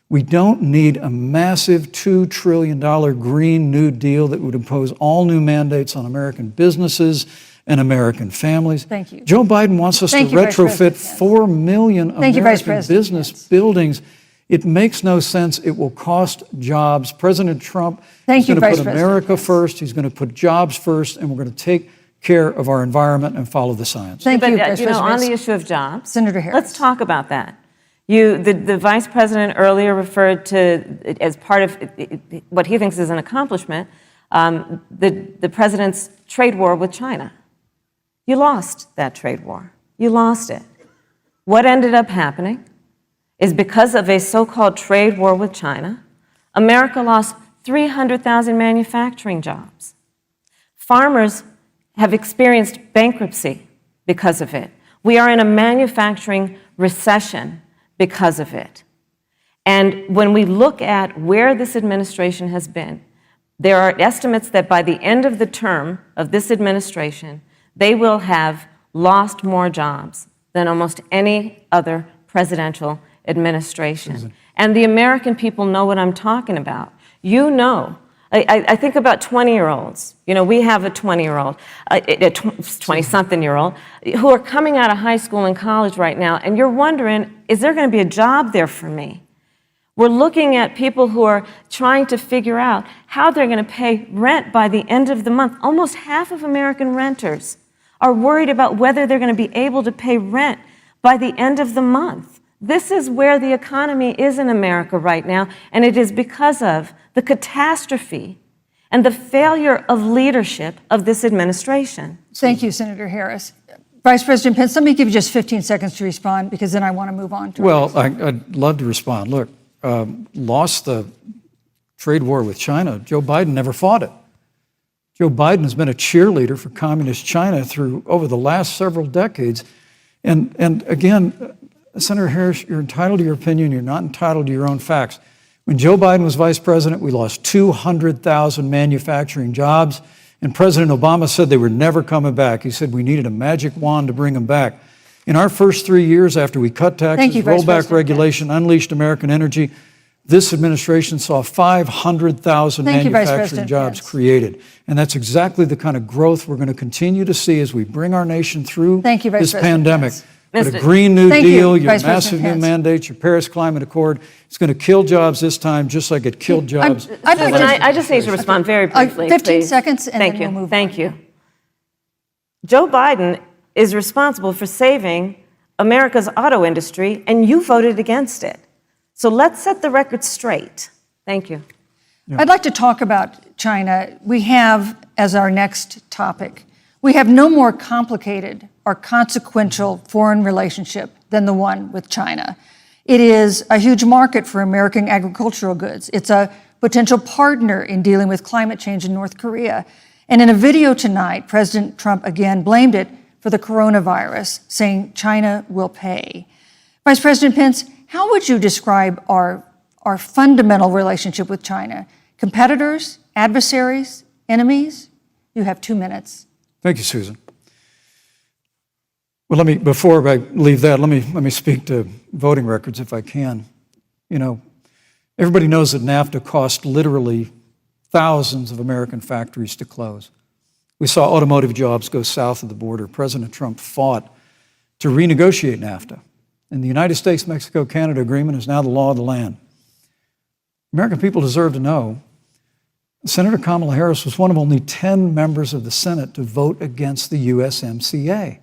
We don't need a massive $2 trillion Green New Deal that would impose all new mandates on American businesses and American families. Thank you. Joe Biden wants us to retrofit 4 million American business buildings. It makes no sense. It will cost jobs. President Trump is going to put America first. He's going to put jobs first, and we're going to take care of our environment and follow the science. Thank you, But, on the issue of jobs, Senator Harris. Let's talk about that. The vice president earlier referred to, as part of what he thinks is an accomplishment, the president's trade war with China. You lost that trade war. You lost it. What ended up happening is because of a so-called trade war with China, America lost 300,000 manufacturing jobs. Farmers have experienced bankruptcy because of it. We are in a manufacturing recession because of it. And when we look at where this administration has been, there are estimates that by the end of the term of this administration, they will have lost more jobs than almost any other presidential administration. And the American people know what I'm talking about. You know, I think about 20-year-olds. You know, we have a 20-year-old, a 20-something-year-old, who are coming out of high school and college right now, and you're wondering, is there going to be a job there for me? We're looking at people who are trying to figure out how they're going to pay rent by the end of the month. Almost half of American renters are worried about whether they're going to be able to pay rent by the end of the month. This is where the economy is in America right now, and it is because of the catastrophe and the failure of leadership of this administration. Thank you, Senator Harris. Vice President Pence, let me give you just 15 seconds to respond, because then I want to move on to Well, I'd love to respond. Look, lost the trade war with China. Joe Biden never fought it. Joe Biden has been a cheerleader for communist China over the last several decades. And again, Senator Harris, you're entitled to your opinion. You're not entitled to your own facts. When Joe Biden was vice president, we lost 200,000 manufacturing jobs, and President Obama said they were never coming back. He said we needed a magic wand to bring them back. In our first 3 years after we cut taxes, rolled back regulation, unleashed American energy, this administration saw 500,000 manufacturing jobs created. And that's exactly the kind of growth we're going to continue to see as we bring our nation through this pandemic. But a Green New Deal, your massive new mandates, your Paris Climate Accord, it's going to kill jobs this time, just like it killed jobs. I just need to respond very briefly. 15 seconds, and then we'll move on. Thank you. Joe Biden is responsible for saving America's auto industry, and you voted against it. So let's set the record straight. Thank you. I'd like to talk about China. We have, as our next topic, we have no more complicated or consequential foreign relationship than the one with China. It is a huge market for American agricultural goods. It's a potential partner in dealing with climate change in North Korea. And in a video tonight, President Trump again blamed it for the coronavirus, saying China will pay. Vice President Pence, how would you describe our fundamental relationship with China? Competitors, adversaries, enemies? You have 2 minutes. Thank you, Susan. Well, before I leave that, let me speak to voting records if I can. You know, everybody knows that NAFTA cost literally thousands of American factories to close. We saw automotive jobs go south of the border. President Trump fought to renegotiate NAFTA. And the United States-Mexico-Canada agreement is now the law of the land. American people deserve to know Senator Kamala Harris was one of only 10 members of the Senate to vote against the USMCA.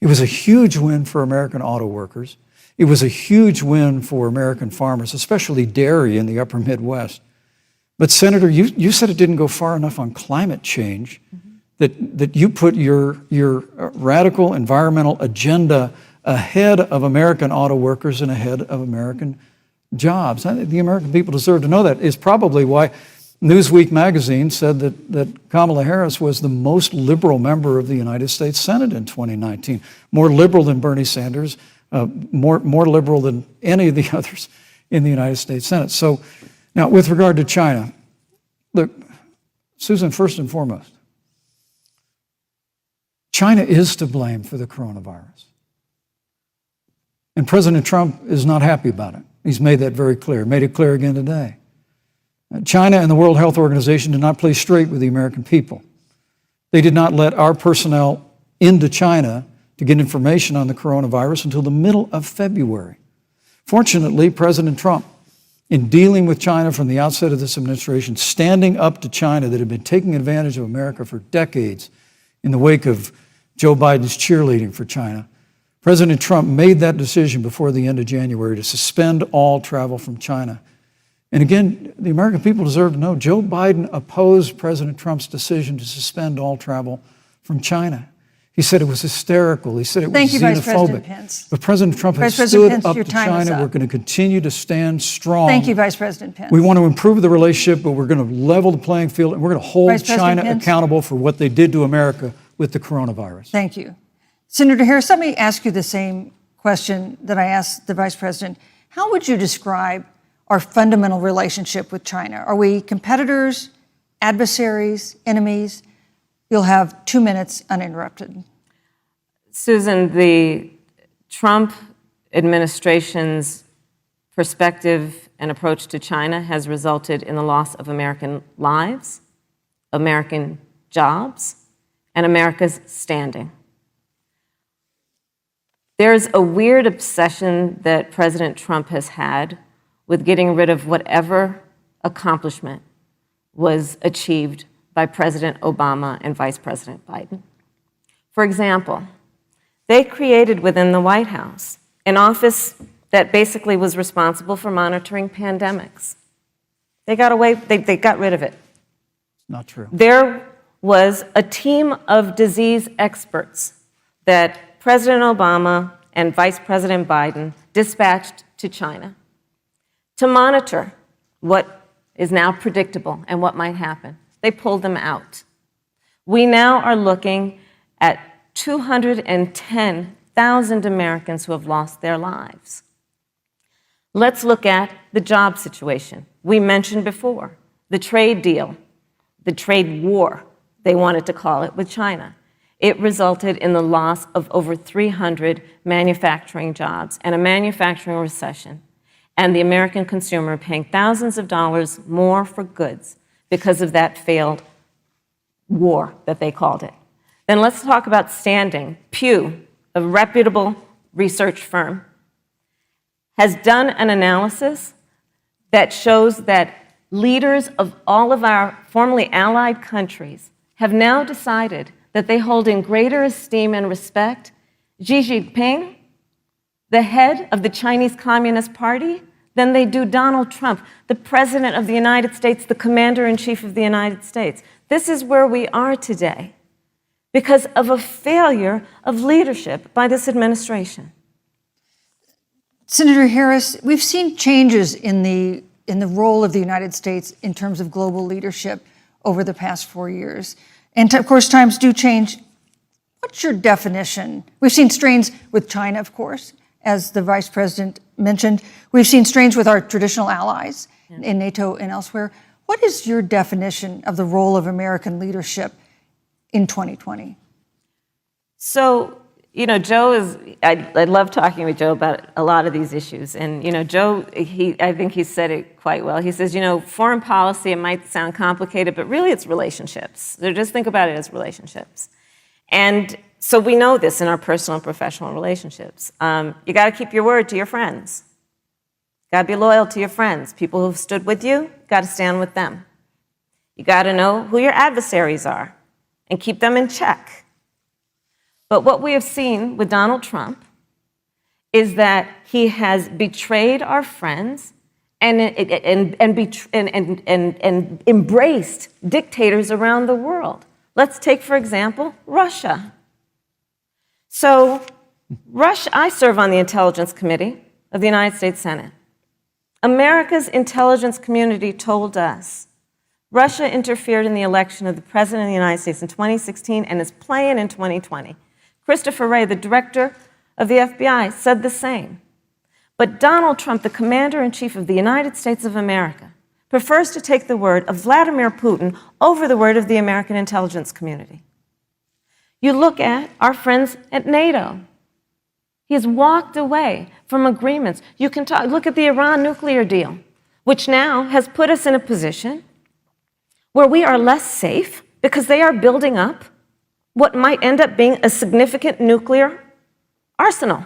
It was a huge win for American auto workers. It was a huge win for American farmers, especially dairy in the upper Midwest. But Senator, you said it didn't go far enough on climate change, that you put your radical environmental agenda ahead of American auto workers and ahead of American jobs. The American people deserve to know that. It's probably why Newsweek magazine said that Kamala Harris was the most liberal member of the United States Senate in 2019, more liberal than Bernie Sanders, more liberal than any of the others in the United States Senate. So now, with regard to China, look, Susan, first and foremost, China is to blame for the coronavirus. And President Trump is not happy about it. He's made that very clear, made it clear again today. China and the World Health Organization did not play straight with the American people. They did not let our personnel into China to get information on the coronavirus until the middle of February. Fortunately, President Trump, in dealing with China from the outset of this administration, standing up to China that had been taking advantage of America for decades in the wake of Joe Biden's cheerleading for China, President Trump made that decision before the end of January to suspend all travel from China. And again, the American people deserve to know Joe Biden opposed President Trump's decision to suspend all travel from China. He said it was hysterical. He said it was Thank you, xenophobic. Vice President Pence. But President Trump has Vice stood President Pence, up your to time is China. up. We're going to continue to stand strong. Thank you, Vice President Pence. We want to improve the relationship, but we're going to level the playing field, and we're going to hold Vice President China Pence. accountable for what they did to America with the coronavirus. Thank you. Senator Harris, let me ask you the same question that I asked the Vice President. How would you describe our fundamental relationship with China? Are we competitors, adversaries, enemies? You'll have 2 minutes uninterrupted. Susan, the Trump administration's perspective and approach to China has resulted in the loss of American lives, American jobs, and America's standing. There's a weird obsession that President Trump has had with getting rid of whatever accomplishment was achieved by President Obama and Vice President Biden. For example, they created within the White House an office that basically was responsible for monitoring pandemics. They got rid of it. Not true. There was a team of disease experts that President Obama and Vice President Biden dispatched to China to monitor what is now predictable and what might happen. They pulled them out. We now are looking at 210,000 Americans who have lost their lives. Let's look at the job situation. We mentioned before the trade deal, the trade war, they wanted to call it, with China. It resulted in the loss of over 300 manufacturing jobs and a manufacturing recession, and the American consumer paying thousands of dollars more for goods because of that failed war that they called it. Then let's talk about standing. Pew, a reputable research firm, has done an analysis that shows that leaders of all of our formerly allied countries have now decided that they hold in greater esteem and respect Xi Jinping, the head of the Chinese Communist Party, than they do Donald Trump, the President of the United States, the Commander-in-Chief of the United States. This is where we are today because of a failure of leadership by this administration. Senator Harris, we've seen changes in the role of the United States in terms of global leadership over the past 4 years. And of course, times do change. What's your definition? We've seen strains with China, of course, as the Vice President mentioned. We've seen strains with our traditional allies in NATO and elsewhere. What is your definition of the role of American leadership in 2020? So, Joe I love talking with Joe about a lot of these issues. And, Joe, I think he said it quite well. He says, foreign policy, it might sound complicated, but really it's relationships. So just think about it as relationships. And so we know this in our personal and professional relationships. You got to keep your word to your friends. Got to be loyal to your friends. People who've stood with you, got to stand with them. You got to know who your adversaries are and keep them in check. But what we have seen with Donald Trump is that he has betrayed our friends and embraced dictators around the world. Let's take, for example, Russia. So, I serve on the Intelligence Committee of the United States Senate. America's intelligence community told us Russia interfered in the election of the President of the United States in 2016 and is playing in 2020. Christopher Wray, the director of the FBI, said the same. But Donald Trump, the commander-in-chief of the United States of America, prefers to take the word of Vladimir Putin over the word of the American intelligence community. You look at our friends at NATO. He has walked away from agreements. You can look at the Iran nuclear deal, which now has put us in a position where we are less safe because they are building up what might end up being a significant nuclear arsenal.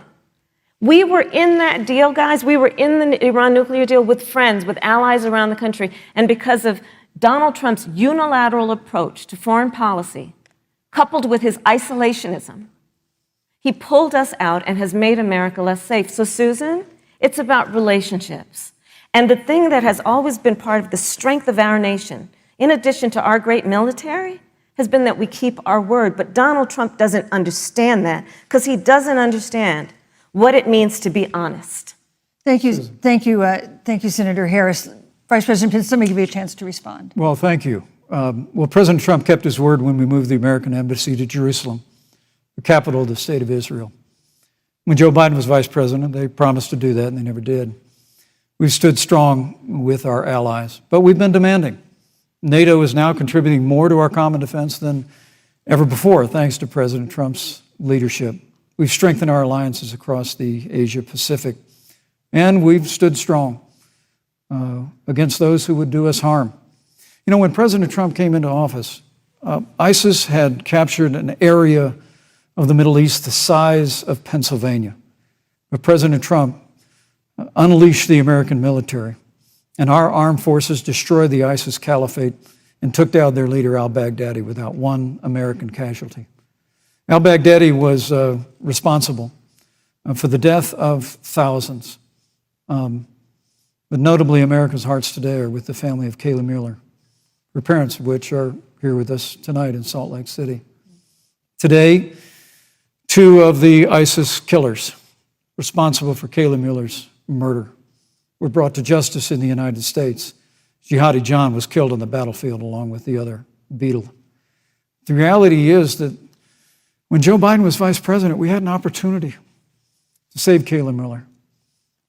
We were in that deal, guys. We were in the Iran nuclear deal with friends, with allies around the country. And because of Donald Trump's unilateral approach to foreign policy, coupled with his isolationism, he pulled us out and has made America less safe. So, Susan, it's about relationships. And the thing that has always been part of the strength of our nation, in addition to our great military, has been that we keep our word. But Donald Trump doesn't understand that because he doesn't understand what it means to be honest. Thank you, Senator Harris. Vice President Pence, let me give you a chance to respond. Well, thank you. Well, President Trump kept his word when we moved the American embassy to Jerusalem, the capital of the state of Israel. When Joe Biden was vice president, they promised to do that, and they never did. We've stood strong with our allies, but we've been demanding. NATO is now contributing more to our common defense than ever before, thanks to President Trump's leadership. We've strengthened our alliances across the Asia-Pacific, and we've stood strong against those who would do us harm. You know, when President Trump came into office, ISIS had captured an area of the Middle East the size of Pennsylvania. But President Trump unleashed the American military, and our armed forces destroyed the ISIS caliphate and took down their leader, al-Baghdadi, without one American casualty. Al-Baghdadi was responsible for the death of thousands. But notably, America's hearts today are with the family of Kayla Mueller, her parents of which are here with us tonight in Salt Lake City. Today, two of the ISIS killers responsible for Kayla Mueller's murder were brought to justice in the United States. Jihadi John was killed on the battlefield along with the other beetle. The reality is that when Joe Biden was vice president, we had an opportunity to save Kayla Mueller.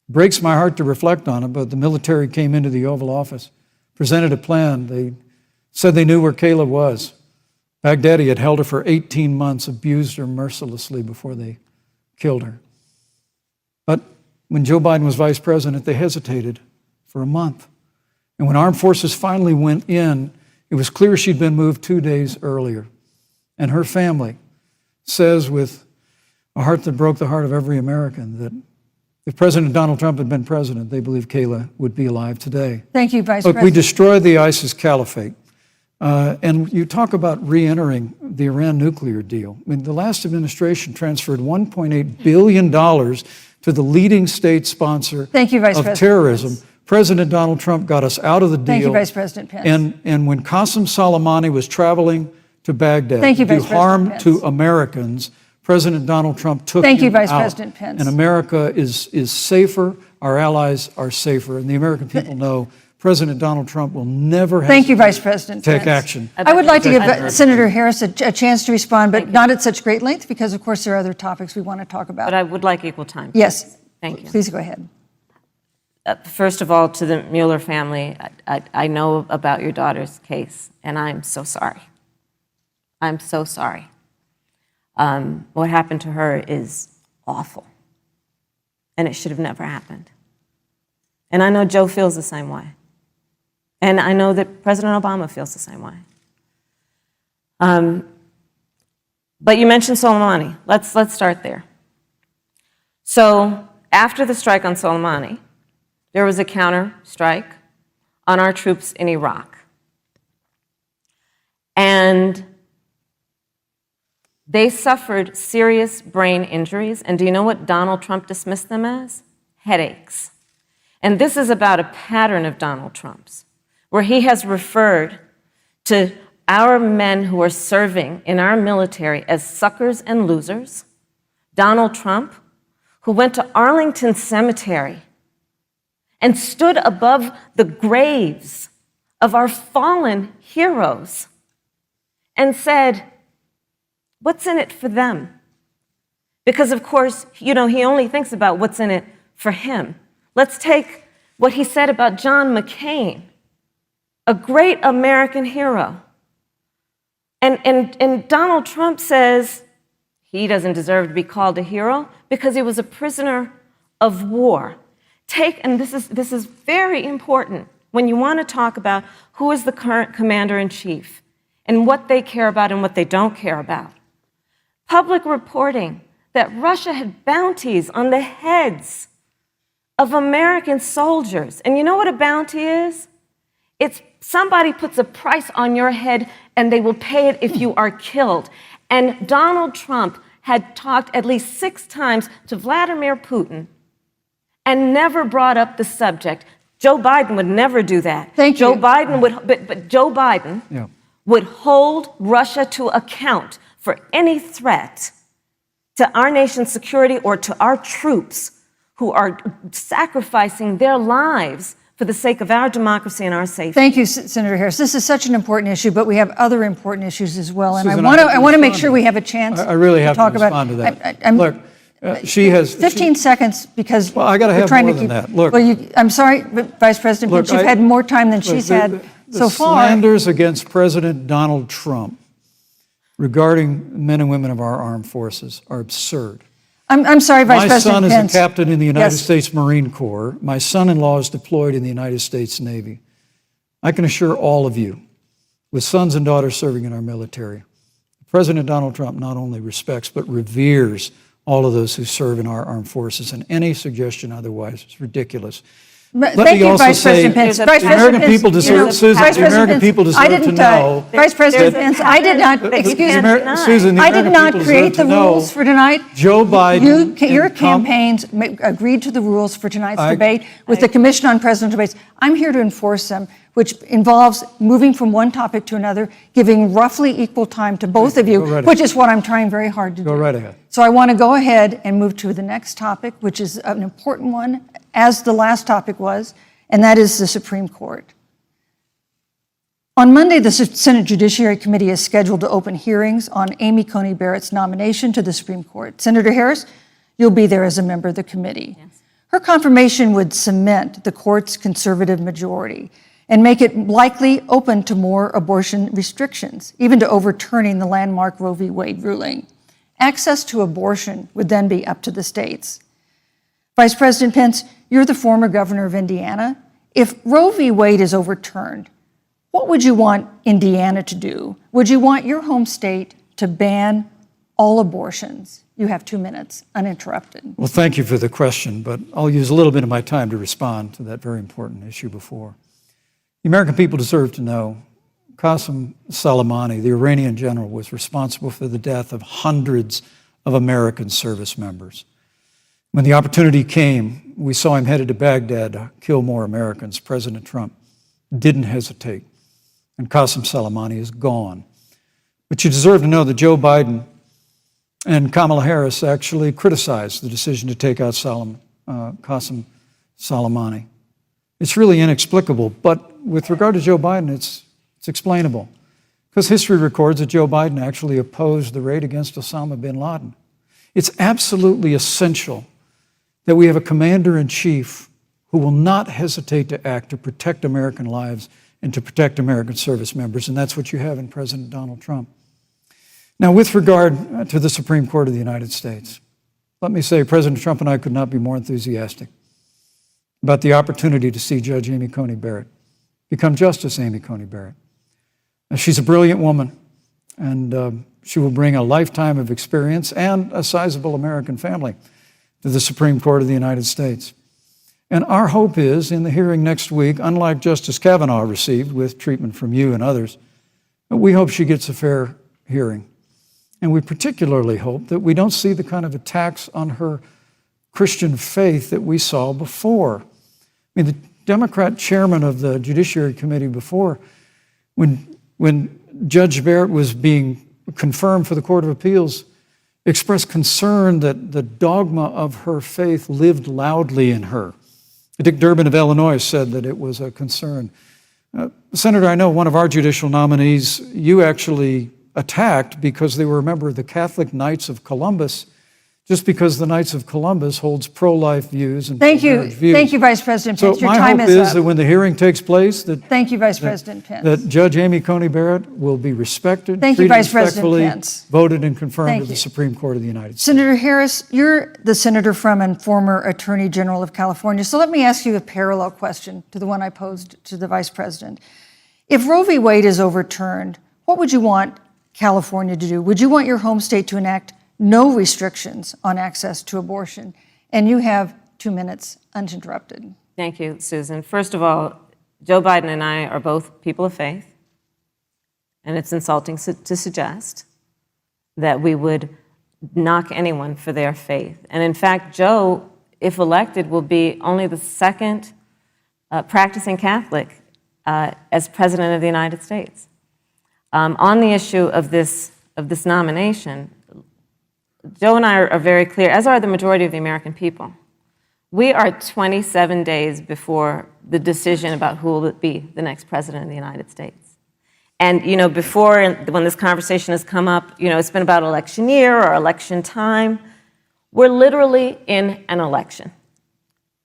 It breaks my heart to reflect on it, but the military came into the Oval Office, presented a plan. They said they knew where Kayla was. Baghdadi had held her for 18 months, abused her mercilessly before they killed her. But when Joe Biden was vice president, they hesitated for a month. And when armed forces finally went in, it was clear she'd been moved 2 days earlier. And her family says with a heart that broke the heart of every American that if President Donald Trump had been president, they believe Kayla would be alive today. Thank you, Vice Look, President. we destroyed the ISIS caliphate. And you talk about re-entering the Iran nuclear deal. I mean, the last administration transferred $1.8 billion to the leading state sponsor Thank you, Vice of President terrorism. Pence. President Donald Trump got us out of the deal. Thank you, Vice President Pence. And when Qasem Soleimani was traveling to Baghdad Thank you, to do Vice President harm Pence. to Americans, President Donald Trump took Thank you, him Vice out. President Pence. And America is safer, our allies are safer, and the American people know President Donald Trump will never hesitate Thank you, Vice President to take Pence. action. I would like to give Senator Harris a chance to respond, but not at such great length, because of course there are other topics we want to talk about. But I would like equal time. Yes. Thank you. Please go ahead. First of all, to the Mueller family, I know about your daughter's case, and I'm so sorry. I'm so sorry. What happened to her is awful, and it should have never happened. And I know Joe feels the same way. And I know that President Obama feels the same way. But you mentioned Soleimani. Let's start there. So after the strike on Soleimani, there was a counter strike on our troops in Iraq. And they suffered serious brain injuries. And do you know what Donald Trump dismissed them as? Headaches. And this is about a pattern of Donald Trump's, where he has referred to our men who are serving in our military as suckers and losers. Donald Trump, who went to Arlington Cemetery and stood above the graves of our fallen heroes and said, what's in it for them? Because, of course, he only thinks about what's in it for him. Let's take what he said about John McCain, a great American hero. And Donald Trump says he doesn't deserve to be called a hero because he was a prisoner of war. And this is very important when you want to talk about who is the current commander-in-chief and what they care about and what they don't care about. Public reporting that Russia had bounties on the heads of American soldiers. And you know what a bounty is? It's somebody puts a price on your head and they will pay it if you are killed. And Donald Trump had talked at least 6 times to Vladimir Putin and never brought up the subject. Joe Biden would never do that. Thank Joe you. Biden would, but Joe Biden would hold Russia to account for any threat to our nation's security or to our troops who are sacrificing their lives for the sake of our democracy and our safety. Thank you, Senator Harris. This is such an important issue, but we have other important issues as well. And Susan, I want to make sure we have a chance I really have to talk respond about to that. I'm- Look, she has 15 seconds because Well, I gotta we're have trying more to than keep. that. Look. Well, I'm sorry, but Vice President Pence, you've had more time than she's had so far. The slanders against President Donald Trump regarding men and women of our armed forces are absurd. I'm sorry, Vice My President son is Pence. a captain in the United Yes. States Marine Corps. My son-in-law is deployed in the United States Navy. I can assure all of you, with sons and daughters serving in our military, President Donald Trump not only respects but reveres all of those who serve in our armed forces, and any suggestion otherwise is ridiculous. Thank you, Vice President Pence. Vice the American President Pence, people deserve, Susan, Vice the President American Pence, people deserve to know. Vice President Pence, I did not, excuse me, Susan, the I did American not people create deserve the to know rules for tonight. Joe Biden Your and campaigns agreed to the rules for tonight's debate with the Commission on Presidential Debates. I'm here to enforce them, which involves moving from one topic to another, giving roughly equal time to both of you, which is what I'm trying very hard to do. Go right ahead. So I want to go ahead and move to the next topic, which is an important one, as the last topic was, and that is the Supreme Court. On Monday, the Senate Judiciary Committee is scheduled to open hearings on Amy Coney Barrett's nomination to the Supreme Court. Senator Harris, you'll be there as a member of the committee. Yes. Her confirmation would cement the court's conservative majority and make it likely open to more abortion restrictions, even to overturning the landmark Roe v. Wade ruling. Access to abortion would then be up to the states. Vice President Pence, you're the former governor of Indiana. If Roe v. Wade is overturned, what would you want Indiana to do? Would you want your home state to ban all abortions? You have 2 minutes, uninterrupted. Well, thank you for the question, but I'll use a little bit of my time to respond to that very important issue before. The American people deserve to know Qasem Soleimani, the Iranian general, was responsible for the death of hundreds of American service members. When the opportunity came, we saw him headed to Baghdad to kill more Americans. President Trump didn't hesitate, and Qasem Soleimani is gone. But you deserve to know that Joe Biden and Kamala Harris actually criticized the decision to take out Qasem Soleimani. It's really inexplicable, but with regard to Joe Biden, it's explainable. Because history records that Joe Biden actually opposed the raid against Osama bin Laden. It's absolutely essential that we have a commander-in-chief who will not hesitate to act to protect American lives and to protect American service members, and that's what you have in President Donald Trump. Now, with regard to the Supreme Court of the United States, let me say President Trump and I could not be more enthusiastic about the opportunity to see Judge Amy Coney Barrett become Justice Amy Coney Barrett. Now, she's a brilliant woman, and she will bring a lifetime of experience and a sizable American family to the Supreme Court of the United States. And our hope is, in the hearing next week, unlike Justice Kavanaugh received with treatment from you and others, We hope she gets a fair hearing. And we particularly hope that we don't see the kind of attacks on her Christian faith that we saw before. I mean, the Democrat chairman of the Judiciary Committee before, when Judge Barrett was being confirmed for the Court of Appeals, expressed concern that the dogma of her faith lived loudly in her. Dick Durbin of Illinois said that it was a concern. Senator, I know one of our judicial nominees you actually attacked because they were a member of the Catholic Knights of Columbus, just because the Knights of Columbus holds pro-life views and pro-marriage views. Thank you, Vice President Pence. So Your my time hope is is up. that when the hearing takes place, Thank you, Vice President Pence. that Judge Amy Coney Barrett will be respected, Thank you, treated Vice President respectfully, Pence. voted and confirmed Thank to the you. Supreme Court of the United States. Senator Harris, you're the senator from and former Attorney General of California. So let me ask you a parallel question to the one I posed to the Vice President. If Roe v. Wade is overturned, what would you want California to do? Would you want your home state to enact no restrictions on access to abortion? And you have 2 minutes uninterrupted. Thank you, Susan. First of all, Joe Biden and I are both people of faith, and it's insulting to suggest that we would knock anyone for their faith. And in fact, Joe, if elected, will be only the second practicing Catholic as President of the United States. On the issue of this nomination, Joe and I are very clear, as are the majority of the American people. We are 27 days before the decision about who will be the next president of the United States. And, you know, before, when this conversation has come up, you know, it's been about election year or election time. We're literally in an election.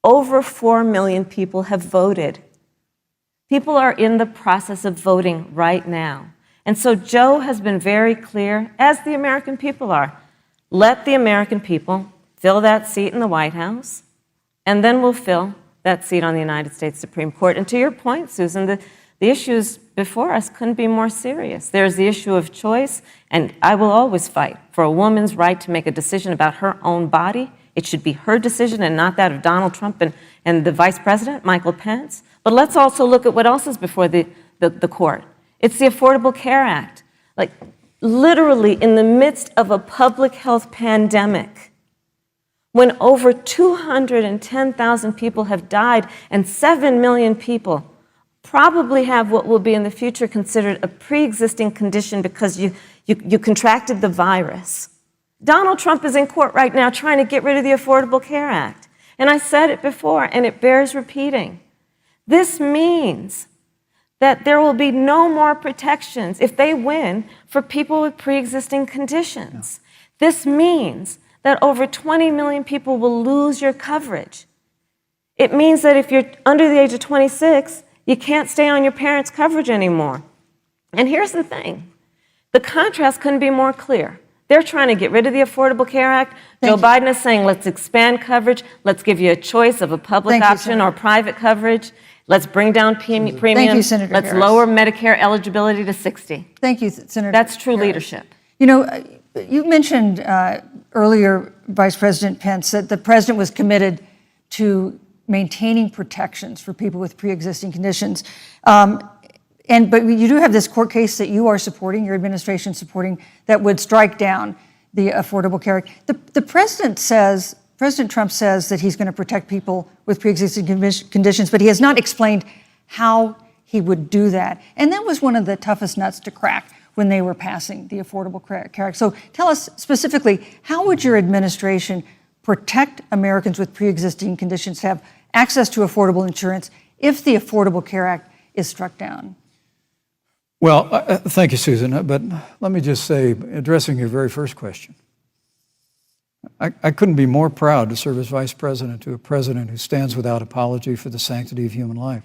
Over 4 million people have voted. People are in the process of voting right now. And so Joe has been very clear, as the American people are. Let the American people fill that seat in the White House, and then we'll fill that seat on the United States Supreme Court. And to your point, Susan, the issues before us couldn't be more serious. There's the issue of choice, and I will always fight for a woman's right to make a decision about her own body. It should be her decision and not that of Donald Trump and the Vice President, Michael Pence. But let's also look at what else is before the court. It's the Affordable Care Act. Like, literally in the midst of a public health pandemic, when over 210,000 people have died and 7 million people probably have what will be in the future considered a pre-existing condition because you contracted the virus. Donald Trump is in court right now trying to get rid of the Affordable Care Act. And I said it before, and it bears repeating. This means that there will be no more protections if they win for people with pre-existing conditions. Yeah. This means that over 20 million people will lose your coverage. It means that if you're under the age of 26, you can't stay on your parents' coverage anymore. And here's the thing. The contrast couldn't be more clear. They're trying to get rid of the Affordable Care Act. Joe Biden is saying, let's expand coverage. Let's give you a choice of a public option or private coverage. Let's bring down premiums. Thank you, Senator Let's Harris. lower Medicare eligibility to 60. Thank you, Senator That's true Harris. leadership. You know, you mentioned earlier, Vice President Pence, that the president was committed to maintaining protections for people with pre-existing conditions. But you do have this court case that you are supporting, your administration supporting, that would strike down the Affordable Care Act. The president says, President Trump says that he's going to protect people with pre-existing conditions, but he has not explained how he would do that. And that was one of the toughest nuts to crack when they were passing the Affordable Care Act. So tell us specifically, how would your administration protect Americans with pre-existing conditions to have access to affordable insurance if the Affordable Care Act is struck down? Well, thank you, Susan. But let me just say, addressing your very first question, I couldn't be more proud to serve as vice president to a president who stands without apology for the sanctity of human life.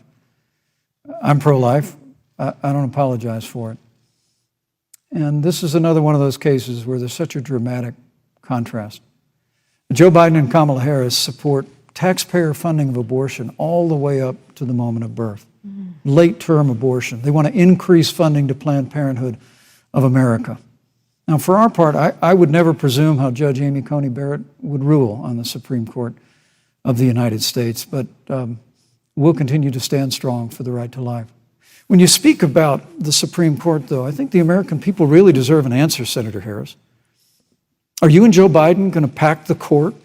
I'm pro-life. I don't apologize for it. And this is another one of those cases where there's such a dramatic contrast. Joe Biden and Kamala Harris support taxpayer funding of abortion all the way up to the moment of birth. Late-term abortion. They want to increase funding to Planned Parenthood of America. Now, for our part, I would never presume how Judge Amy Coney Barrett would rule on the Supreme Court of the United States, but we'll continue to stand strong for the right to life. When you speak about the Supreme Court, though, I think the American people really deserve an answer, Senator Harris. Are you and Joe Biden going to pack the court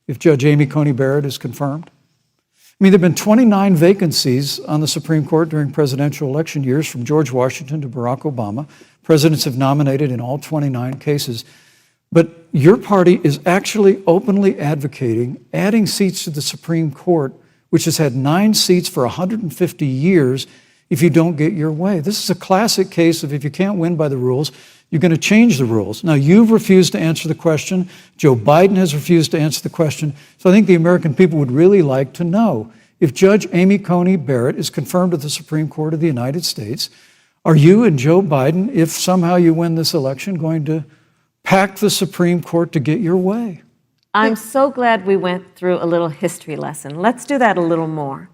if Judge Amy Coney Barrett is confirmed? I mean, there have been 29 vacancies on the Supreme Court during presidential election years, from George Washington to Barack Obama. Presidents have nominated in all 29 cases. But your party is actually openly advocating adding seats to the Supreme Court, which has had 9 seats for 150 years, if you don't get your way. This is a classic case of if you can't win by the rules, you're going to change the rules. Now, you've refused to answer the question. Joe Biden has refused to answer the question. So I think the American people would really like to know, if Judge Amy Coney Barrett is confirmed to the Supreme Court of the United States, are you and Joe Biden, if somehow you win this election, going to pack the Supreme Court to get your way? I'm so glad we went through a little history lesson. Let's do that a little more.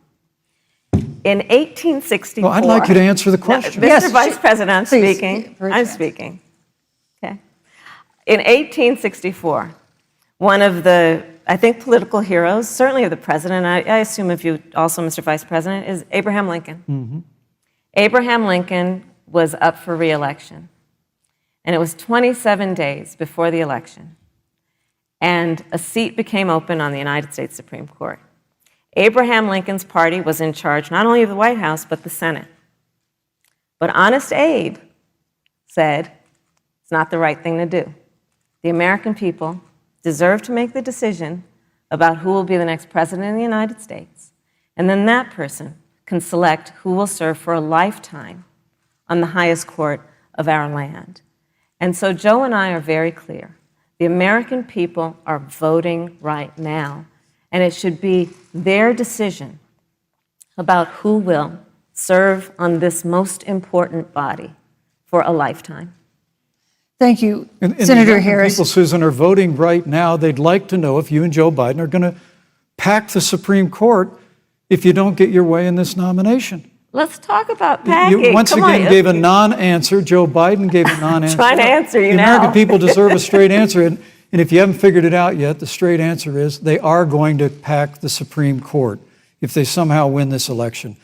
In 1864... Well, I'd like you to answer the question. No, Mr. Vice President, I'm speaking. I'm speaking. Okay. In 1864, one of the, I think, political heroes, certainly of the president, I assume of you also, Mr. Vice President, is Abraham Lincoln. Mm-hmm. Abraham Lincoln was up for re-election, and it was 27 days before the election, and a seat became open on the United States Supreme Court. Abraham Lincoln's party was in charge not only of the White House, but the Senate. But Honest Abe said it's not the right thing to do. The American people deserve to make the decision about who will be the next president of the United States, and then that person can select who will serve for a lifetime on the highest court of our land. And so Joe and I are very clear. The American people are voting right now, and it should be their decision about who will serve on this most important body for a lifetime. Thank you, And Senator the Harris. people, Susan, are voting right now. They'd like to know if you and Joe Biden are going to pack the Supreme Court if you don't get your way in this nomination. Let's talk about packing. You once again gave a non-answer. Joe Biden gave a non-answer. Trying to answer you the now. American people deserve a straight answer. And if you haven't figured it out yet, the straight answer is they are going to pack the Supreme Court if they somehow win this election.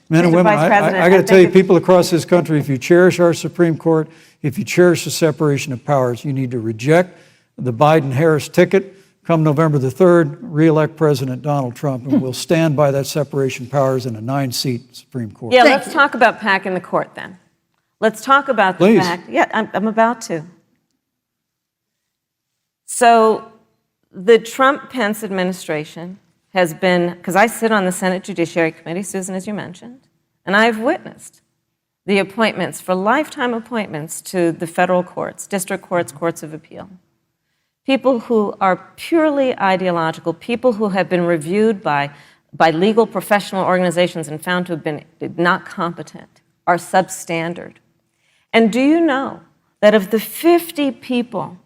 Men and Mr. women, Vice President, I got to I tell you, think people across this country, if you cherish our Supreme Court, if you cherish the separation of powers, you need to reject the Biden-Harris ticket. Come November the 3rd, re-elect President Donald Trump, and we'll stand by that separation of powers in a 9-seat Supreme Court. Yeah, let's talk about packing the court then. Let's talk about the fact. Yeah, I'm about to. So the Trump-Pence administration has been, because I sit on the Senate Judiciary Committee, Susan, as you mentioned, and I've witnessed the appointments for lifetime appointments to the federal courts, district courts, courts of appeal. People who are purely ideological, people who have been reviewed by legal professional organizations and found to have been not competent, are substandard. And do you know that of the 50 people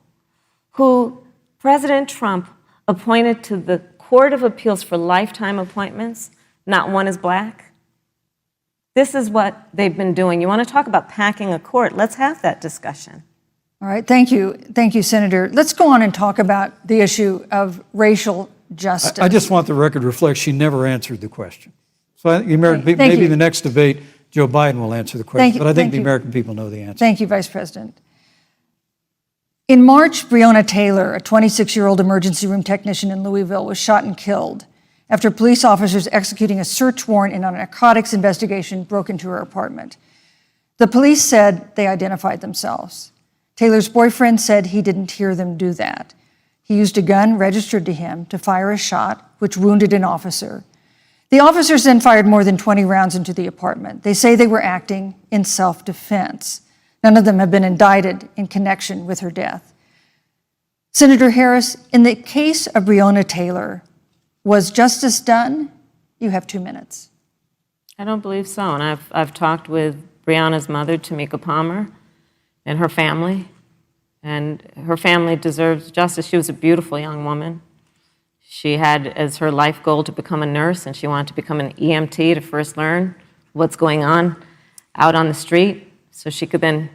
who President Trump appointed to the Court of Appeals for lifetime appointments, not one is black? This is what they've been doing. You want to talk about packing a court? Let's have that discussion. All right, thank you. Thank you, Senator. Let's go on and talk about the issue of racial justice. I just want the record to reflect she never answered the question. So I think maybe the next debate, Joe Biden will answer the question, but I think the American people know the answer. Thank you, Vice President. In March, Breonna Taylor, a 26-year-old emergency room technician in Louisville, was shot and killed after police officers executing a search warrant in a narcotics investigation broke into her apartment. The police said they identified themselves. Taylor's boyfriend said he didn't hear them do that. He used a gun registered to him to fire a shot, which wounded an officer. The officers then fired more than 20 rounds into the apartment. They say they were acting in self-defense. None of them have been indicted in connection with her death. Senator Harris, in the case of Breonna Taylor, was justice done? You have 2 minutes. I don't believe so. And I've talked with Breonna's mother, Tamika Palmer, and her family. And her family deserves justice. She was a beautiful young woman. She had as her life goal to become a nurse, and she wanted to become an EMT to first learn what's going on out on the street so she could then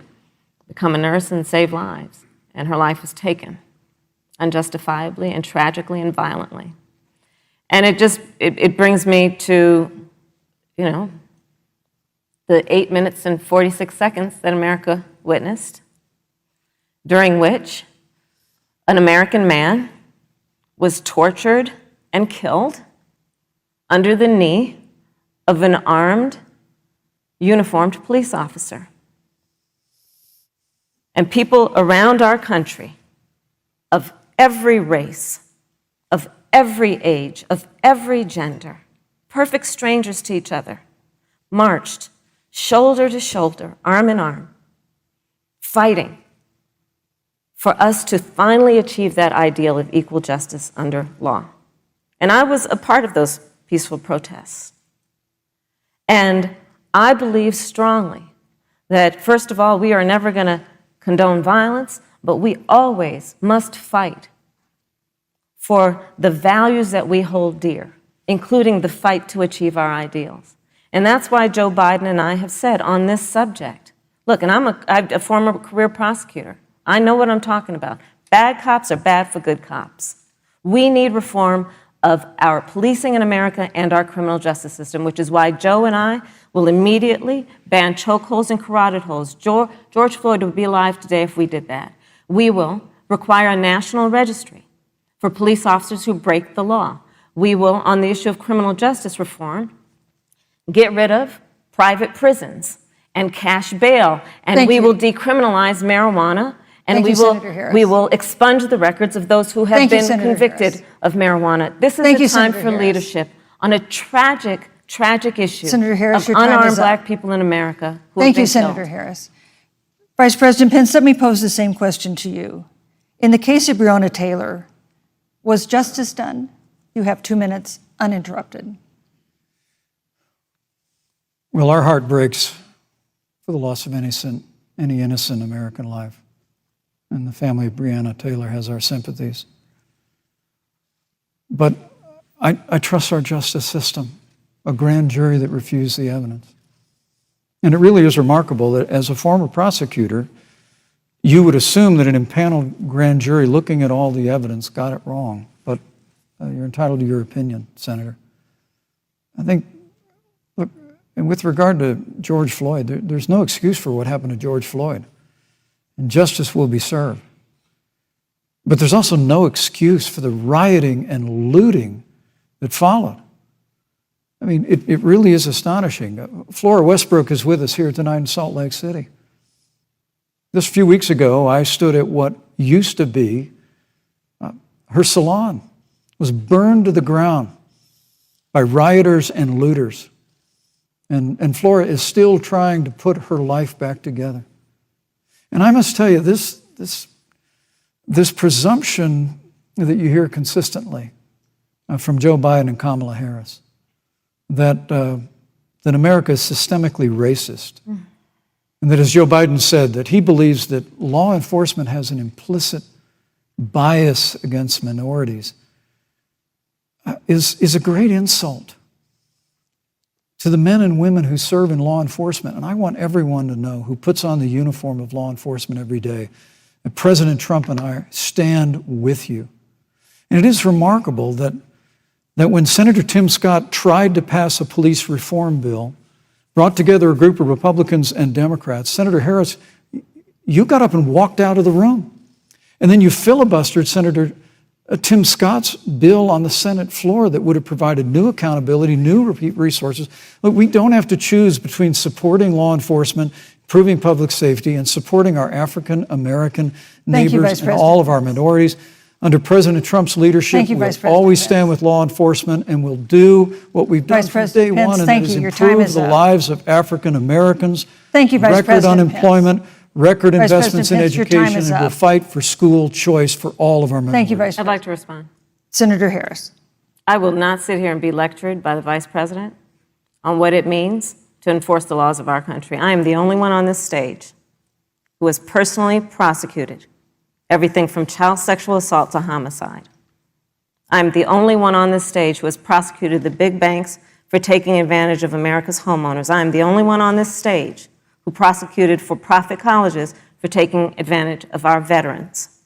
become a nurse and save lives. And her life was taken unjustifiably and tragically and violently. And it brings me to, the the 8 minutes and 46 seconds that America witnessed, during which an American man was tortured and killed under the knee of an armed, uniformed police officer. And people around our country of every race, of every age, of every gender, perfect strangers to each other, marched shoulder to shoulder, arm in arm, fighting for us to finally achieve that ideal of equal justice under law. And I was a part of those peaceful protests. And I believe strongly that, first of all, we are never going to condone violence, but we always must fight for the values that we hold dear, including the fight to achieve our ideals. And that's why Joe Biden and I have said on this subject, look, and I'm a former career prosecutor. I know what I'm talking about. Bad cops are bad for good cops. We need reform of our policing in America and our criminal justice system, which is why Joe and I will immediately ban chokeholds and carotid holds. George Floyd would be alive today if we did that. We will require a national registry for police officers who break the law. We will, on the issue of criminal justice reform, get rid of private prisons and cash bail, and we will decriminalize marijuana, and we will expunge the records of those who have been convicted of marijuana. This is a time for leadership on a tragic, tragic issue of unarmed black people in America who have been killed. Thank you, Senator Harris. Vice President Pence, let me pose the same question to you. In the case of Breonna Taylor, was justice done? You have 2 minutes uninterrupted. Well, our heart breaks for the loss of any innocent American life. And the family of Breonna Taylor has our sympathies. But I trust our justice system, a grand jury that refused the evidence. And it really is remarkable that as a former prosecutor, you would assume that an impaneled grand jury looking at all the evidence got it wrong. But you're entitled to your opinion, Senator. I think, look, and with regard to George Floyd, there's no excuse for what happened to George Floyd. And justice will be served. But there's also no excuse for the rioting and looting that followed. I mean, it really is astonishing. Flora Westbrook is with us here tonight in Salt Lake City. Just a few weeks ago, I stood at what used to be her salon. It was burned to the ground by rioters and looters. And Flora is still trying to put her life back together. And I must tell you, this presumption that you hear consistently from Joe Biden and Kamala Harris, that America is systemically racist, and that, as Joe Biden said, that he believes that law enforcement has an implicit bias against minorities, is a great insult to the men and women who serve in law enforcement. And I want everyone to know who puts on the uniform of law enforcement every day that President Trump and I stand with you. And it is remarkable that when Senator Tim Scott tried to pass a police reform bill, brought together a group of Republicans and Democrats, Senator Harris, you got up and walked out of the room. And then you filibustered Senator Tim Scott's bill on the Senate floor that would have provided new accountability, new resources. Look, we don't have to choose between supporting law enforcement, improving public safety, and supporting our African American neighbors and all of our minorities. Under President Trump's leadership, we'll always stand with law enforcement, and we'll do what we've done from day one, and that is improve the lives of African Americans. Thank you, Vice President Pence. Record unemployment, record investments in education, and we'll fight for school choice for all of our minorities. Thank you, Vice President. I'd like to respond. Senator Harris. I will not sit here and be lectured by the Vice President on what it means to enforce the laws of our country. I am the only one on this stage who has personally prosecuted everything from child sexual assault to homicide. I'm the only one on this stage who has prosecuted the big banks for taking advantage of America's homeowners. I'm the only one on this stage who prosecuted for-profit colleges for taking advantage of our veterans.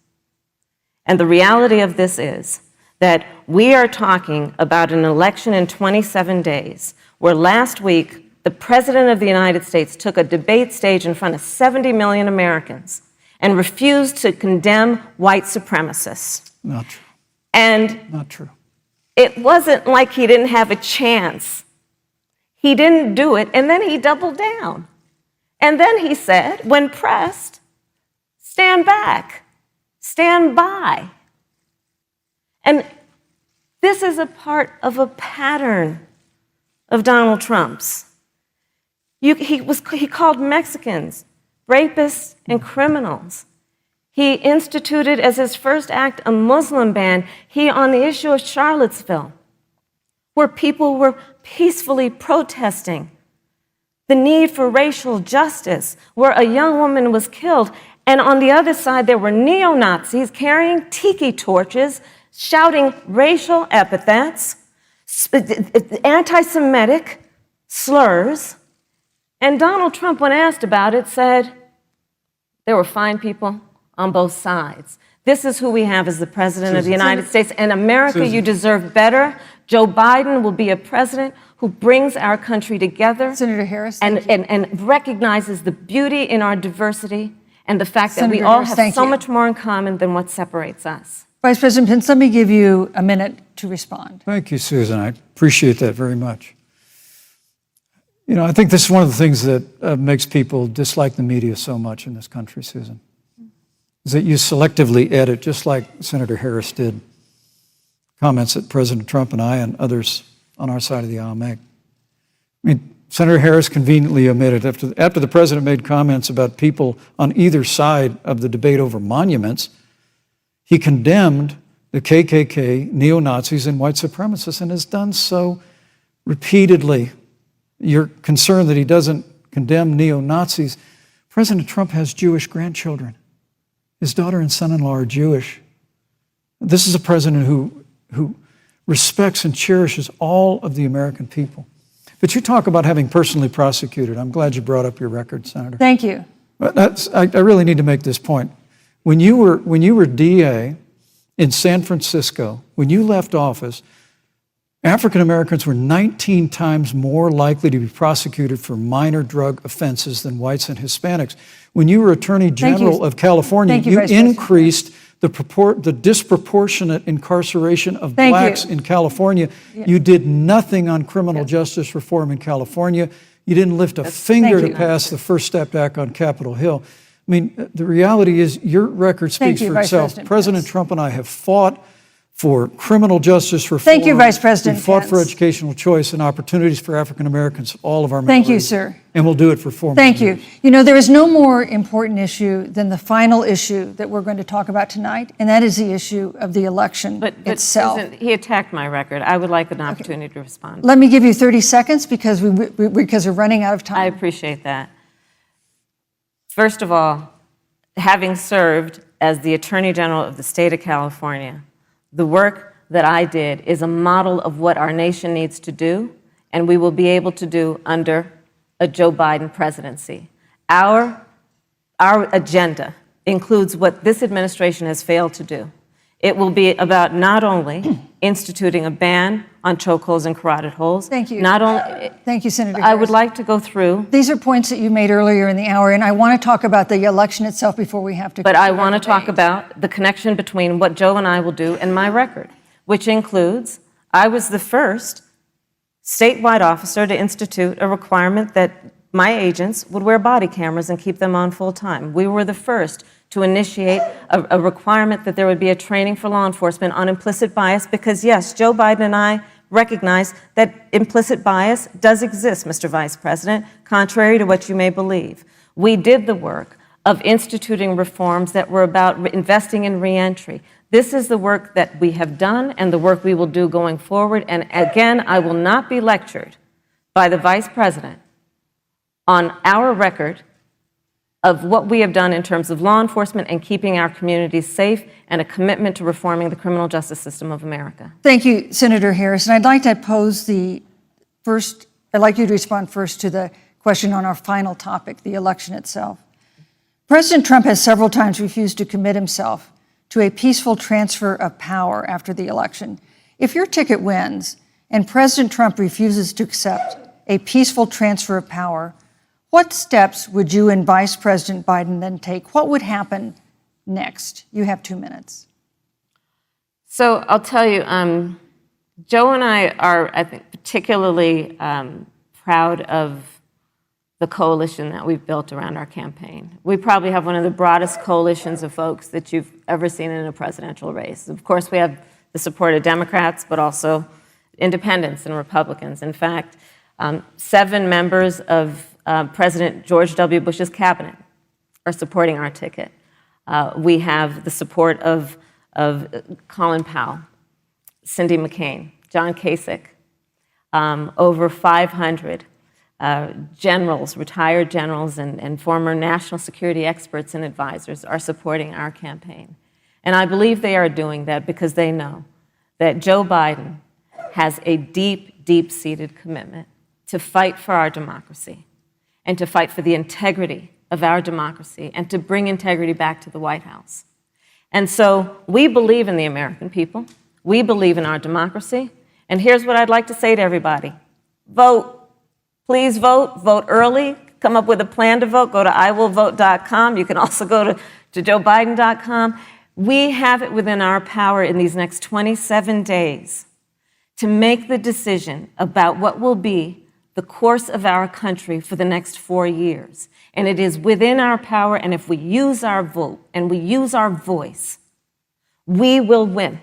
And the reality of this is that we are talking about an election in 27 days, where last week the President of the United States took a debate stage in front of 70 million Americans and refused to condemn white supremacists. Not true. And Not true. it wasn't like he didn't have a chance. He didn't do it, and then he doubled down. And then he said, when pressed, stand back, stand by. And this is a part of a pattern of Donald Trump's. He called Mexicans rapists and criminals. He instituted as his first act a Muslim ban. On the issue of Charlottesville, where people were peacefully protesting the need for racial justice, where a young woman was killed, and on the other side there were neo-Nazis carrying tiki torches, shouting racial epithets, anti-Semitic slurs. And Donald Trump, when asked about it, said there were fine people on both sides. This is who we have as the President of the United States. And America, you deserve better. Joe Biden will be a president who brings our country together. Senator Harris, and recognizes the beauty in our diversity and the fact that we Senator all Harris, have thank so you. much more in common than what separates us. Vice President Pence, let me give you a minute to respond. Thank you, Susan. I appreciate that very much. You know, I think this is one of the things that makes people dislike the media so much in this country, Susan, is that you selectively edit, just like Senator Harris did, comments that President Trump and I and others on our side of the aisle make. I mean, Senator Harris conveniently omitted, after the president made comments about people on either side of the debate over monuments, he condemned the KKK, neo-Nazis, and white supremacists, and has done so repeatedly. You're concerned that he doesn't condemn neo-Nazis. President Trump has Jewish grandchildren. His daughter and son-in-law are Jewish. This is a president who respects and cherishes all of the American people. But you talk about having personally prosecuted. I'm glad you brought up your record, Senator. Thank you. But I really need to make this point. When you were DA in San Francisco, when you left office, African Americans were 19 times more likely to be prosecuted for minor drug offenses than whites and Hispanics. When you were Attorney General of California, you increased the disproportionate incarceration of blacks in California. You did nothing on criminal justice reform in California. You didn't lift a finger to pass the First Step Act on Capitol Hill. I mean, the reality is your record speaks for itself. President Trump and I have fought for criminal justice reform. Thank you, Vice President We've fought Pence. for educational choice and opportunities for African Americans, all of our Thank you, sir. And we'll do it for 4 more Thank years. you. You know, there is no more important issue than the final issue that we're going to talk about tonight, and that is the issue of the election itself. Susan, he attacked my record. I would like an opportunity to respond. Let me give you 30 seconds because we're running out of time. I appreciate that. First of all, having served as the Attorney General of the state of California, the work that I did is a model of what our nation needs to do, and we will be able to do under a Joe Biden presidency. Our agenda includes what this administration has failed to do. It will be about not only instituting a ban on chokeholds and carotid holes. Thank you. Not only. Thank you, Senator Harris. I would like to go through. These are points that you made earlier in the hour, and I want to talk about the election itself before we have to. But I want to talk about the connection between what Joe and I will do and my record, which includes I was the first statewide officer to institute a requirement that my agents would wear body cameras and keep them on full time. We were the first to initiate a requirement that there would be a training for law enforcement on implicit bias because, yes, Joe Biden and I recognize that implicit bias does exist, Mr. Vice President, contrary to what you may believe. We did the work of instituting reforms that were about investing in reentry. This is the work that we have done and the work we will do going forward. And again, I will not be lectured by the Vice President on our record of what we have done in terms of law enforcement and keeping our communities safe and a commitment to reforming the criminal justice system of America. Thank you, Senator Harris. And I'd like to pose I'd like you to respond first to the question on our final topic, the election itself. President Trump has several times refused to commit himself to a peaceful transfer of power after the election. If your ticket wins and President Trump refuses to accept a peaceful transfer of power, what steps would you and Vice President Biden then take? What would happen next? You have 2 minutes. So I'll tell you, Joe and I are, I think, particularly proud of the coalition that we've built around our campaign. We probably have one of the broadest coalitions of folks that you've ever seen in a presidential race. Of course, we have the support of Democrats, but also independents and Republicans. In fact, 7 members of President George W. Bush's cabinet are supporting our ticket. We have the support of Colin Powell, Cindy McCain, John Kasich, over 500 generals, retired generals, and former national security experts and advisors are supporting our campaign. And I believe they are doing that because they know that Joe Biden has a deep, deep-seated commitment to fight for our democracy and to fight for the integrity of our democracy and to bring integrity back to the White House. And so we believe in the American people. We believe in our democracy. And here's what I'd like to say to everybody. Vote. Please vote. Vote early. Come up with a plan to vote. Go to iwillvote.com. You can also go to joebiden.com. We have it within our power in these next 27 days to make the decision about what will be the course of our country for the next 4 years. And it is within our power, and if we use our vote and we use our voice, we will win.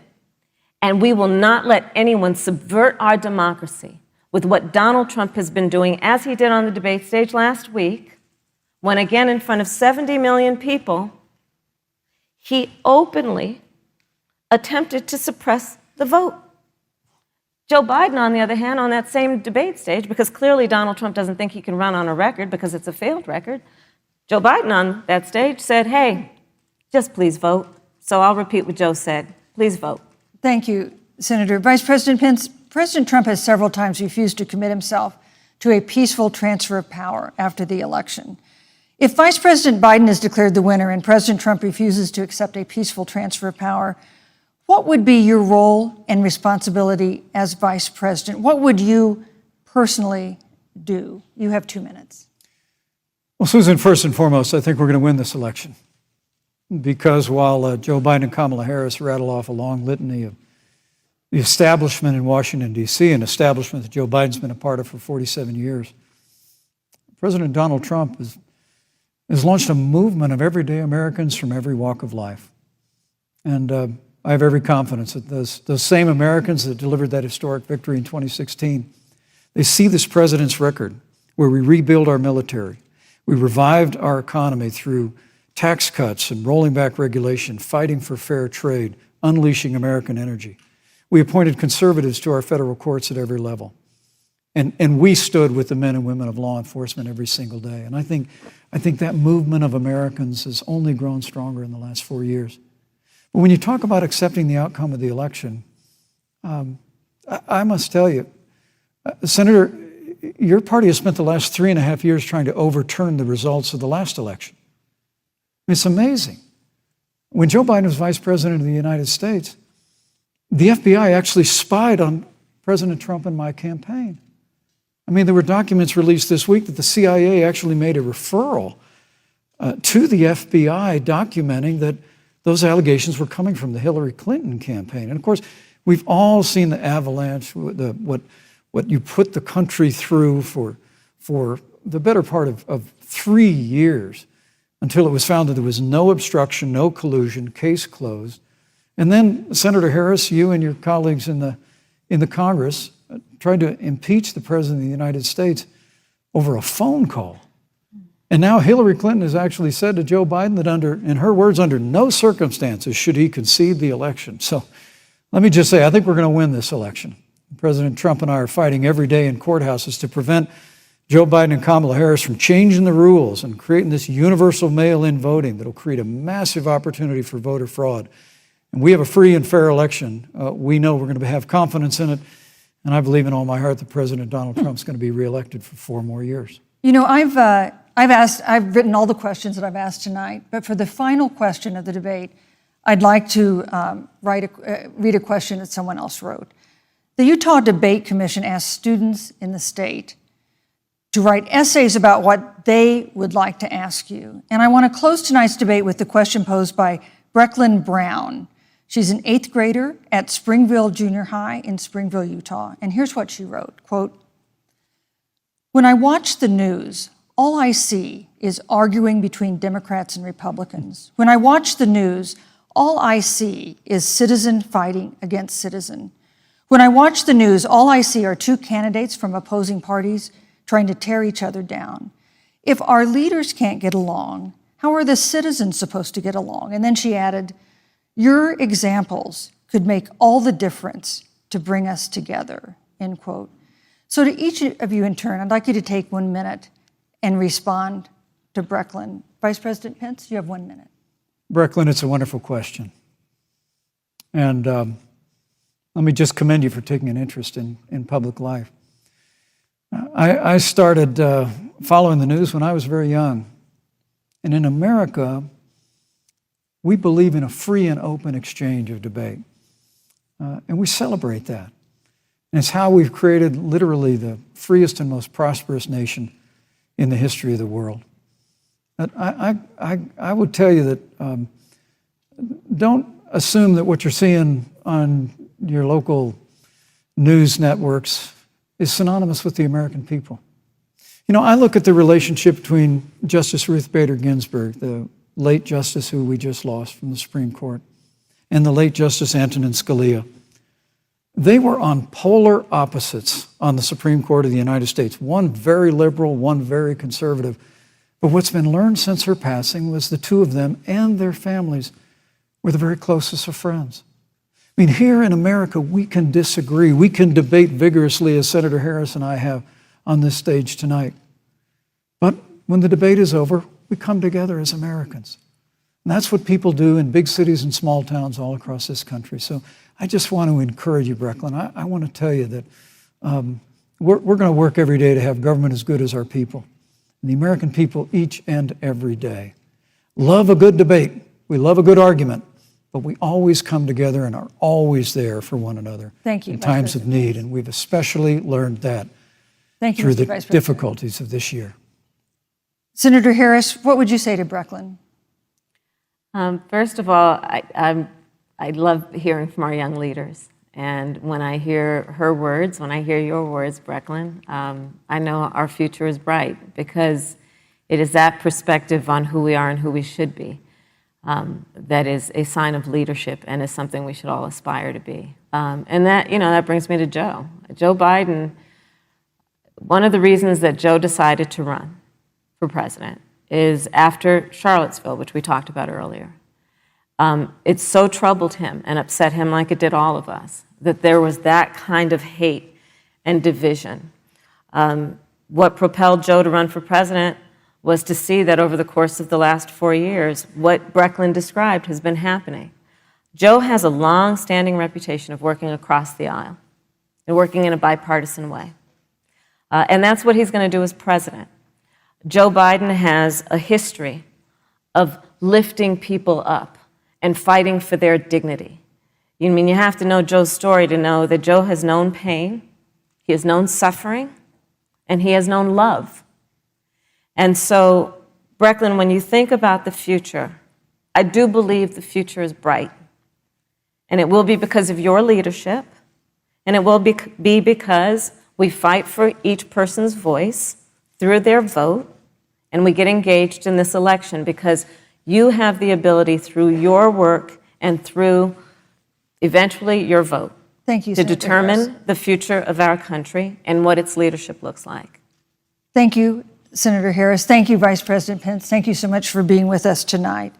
And we will not let anyone subvert our democracy with what Donald Trump has been doing, as he did on the debate stage last week, when again in front of 70 million people, he openly attempted to suppress the vote. Joe Biden, on the other hand, on that same debate stage, because clearly Donald Trump doesn't think he can run on a record because it's a failed record, Joe Biden on that stage said, hey, just please vote. So I'll repeat what Joe said. Please vote. Thank you, Senator. Vice President Pence, President Trump has several times refused to commit himself to a peaceful transfer of power after the election. If Vice President Biden is declared the winner and President Trump refuses to accept a peaceful transfer of power, what would be your role and responsibility as Vice President? What would you personally do? You have 2 minutes. Well, Susan, first and foremost, I think we're going to win this election. Because while Joe Biden and Kamala Harris rattle off a long litany of the establishment in Washington, D.C., an establishment that Joe Biden's been a part of for 47 years, President Donald Trump has launched a movement of everyday Americans from every walk of life. And I have every confidence that those same Americans that delivered that historic victory in 2016, they see this president's record where we rebuild our military, we revived our economy through tax cuts and rolling back regulation, fighting for fair trade, unleashing American energy. We appointed conservatives to our federal courts at every level. And we stood with the men and women of law enforcement every single day. And I think that movement of Americans has only grown stronger in the last 4 years. But when you talk about accepting the outcome of the election, I must tell you, Senator, your party has spent the last 3.5 years trying to overturn the results of the last election. It's amazing. When Joe Biden was vice president of the United States, the FBI actually spied on President Trump and my campaign. I mean, there were documents released this week that the CIA actually made a referral to the FBI documenting that those allegations were coming from the Hillary Clinton campaign. And of course, we've all seen the avalanche, what you put the country through for the better part of 3 years until it was found that there was no obstruction, no collusion, case closed. And then, Senator Harris, you and your colleagues in the Congress tried to impeach the President of the United States over a phone call. And now Hillary Clinton has actually said to Joe Biden that in her words, under no circumstances should he concede the election. So let me just say, I think we're going to win this election. President Trump and I are fighting every day in courthouses to prevent Joe Biden and Kamala Harris from changing the rules and creating this universal mail-in voting that will create a massive opportunity for voter fraud. And we have a free and fair election. We know we're going to have confidence in it. And I believe in all my heart that President Donald Trump's going to be reelected for 4 more years. You know, I've written all the questions that I've asked tonight, but for the final question of the debate, I'd like to read a question that someone else wrote. The Utah Debate Commission asked students in the state to write essays about what they would like to ask you. And I want to close tonight's debate with the question posed by Brecklin Brown. She's an 8th grader at Springville Junior High in Springville, Utah. And here's what she wrote, quote, "When I watch the news, all I see is arguing between Democrats and Republicans. When I watch the news, all I see is citizen fighting against citizen. When I watch the news, all I see are two candidates from opposing parties trying to tear each other down. If our leaders can't get along, how are the citizens supposed to get along?" And then she added, "Your examples could make all the difference to bring us together," end quote. So to each of you in turn, I'd like you to take 1 minute and respond to Brecklin. Vice President Pence, you have 1 minute. Brecklin, it's a wonderful question. And let me just commend you for taking an interest in public life. I started following the news when I was very young. And in America, we believe in a free and open exchange of debate. And we celebrate that. And it's how we've created literally the freest and most prosperous nation in the history of the world. But I would tell you that don't assume that what you're seeing on your local news networks is synonymous with the American people. You know, I look at the relationship between Justice Ruth Bader Ginsburg, the late justice who we just lost from the Supreme Court, and the late Justice Antonin Scalia. They were on polar opposites on the Supreme Court of the United States, one very liberal, one very conservative. But what's been learned since her passing was the two of them and their families were the very closest of friends. I mean, here in America, we can disagree. We can debate vigorously, as Senator Harris and I have on this stage tonight. But when the debate is over, we come together as Americans. And that's what people do in big cities and small towns all across this country. So I just want to encourage you, Brecklin. I want to tell you that we're going to work every day to have government as good as our people. And the American people each and every day love a good debate. We love a good argument. But we always come together and are always there for one another. Thank you, in Vice times of President. need. And we've especially learned that Thank you, through Mr. the Vice President. difficulties of this year. Senator Harris, what would you say to Brecklin? First of all, I love hearing from our young leaders. And when I hear her words, when I hear your words, Brecklin, I know our future is bright because it is that perspective on who we are and who we should be that is a sign of leadership and is something we should all aspire to be. And that, that brings me to Joe. Joe Biden, one of the reasons that Joe decided to run for president is after Charlottesville, which we talked about earlier. It so troubled him and upset him like it did all of us, that there was that kind of hate and division. What propelled Joe to run for president was to see that over the course of the last 4 years, what Brecklin described has been happening. Joe has a long-standing reputation of working across the aisle and working in a bipartisan way. And that's what he's going to do as president. Joe Biden has a history of lifting people up and fighting for their dignity. You have to know Joe's story to know that Joe has known pain, he has known suffering, and he has known love. And so, Brecklin, when you think about the future, I do believe the future is bright. And it will be because of your leadership, and it will be because we fight for each person's voice through their vote, and we get engaged in this election because you have the ability through your work and through eventually your vote Thank you, to Senator determine Harris. the future of our country and what its leadership looks like. Thank you, Senator Harris. Thank you, Vice President Pence. Thank you so much for being with us tonight.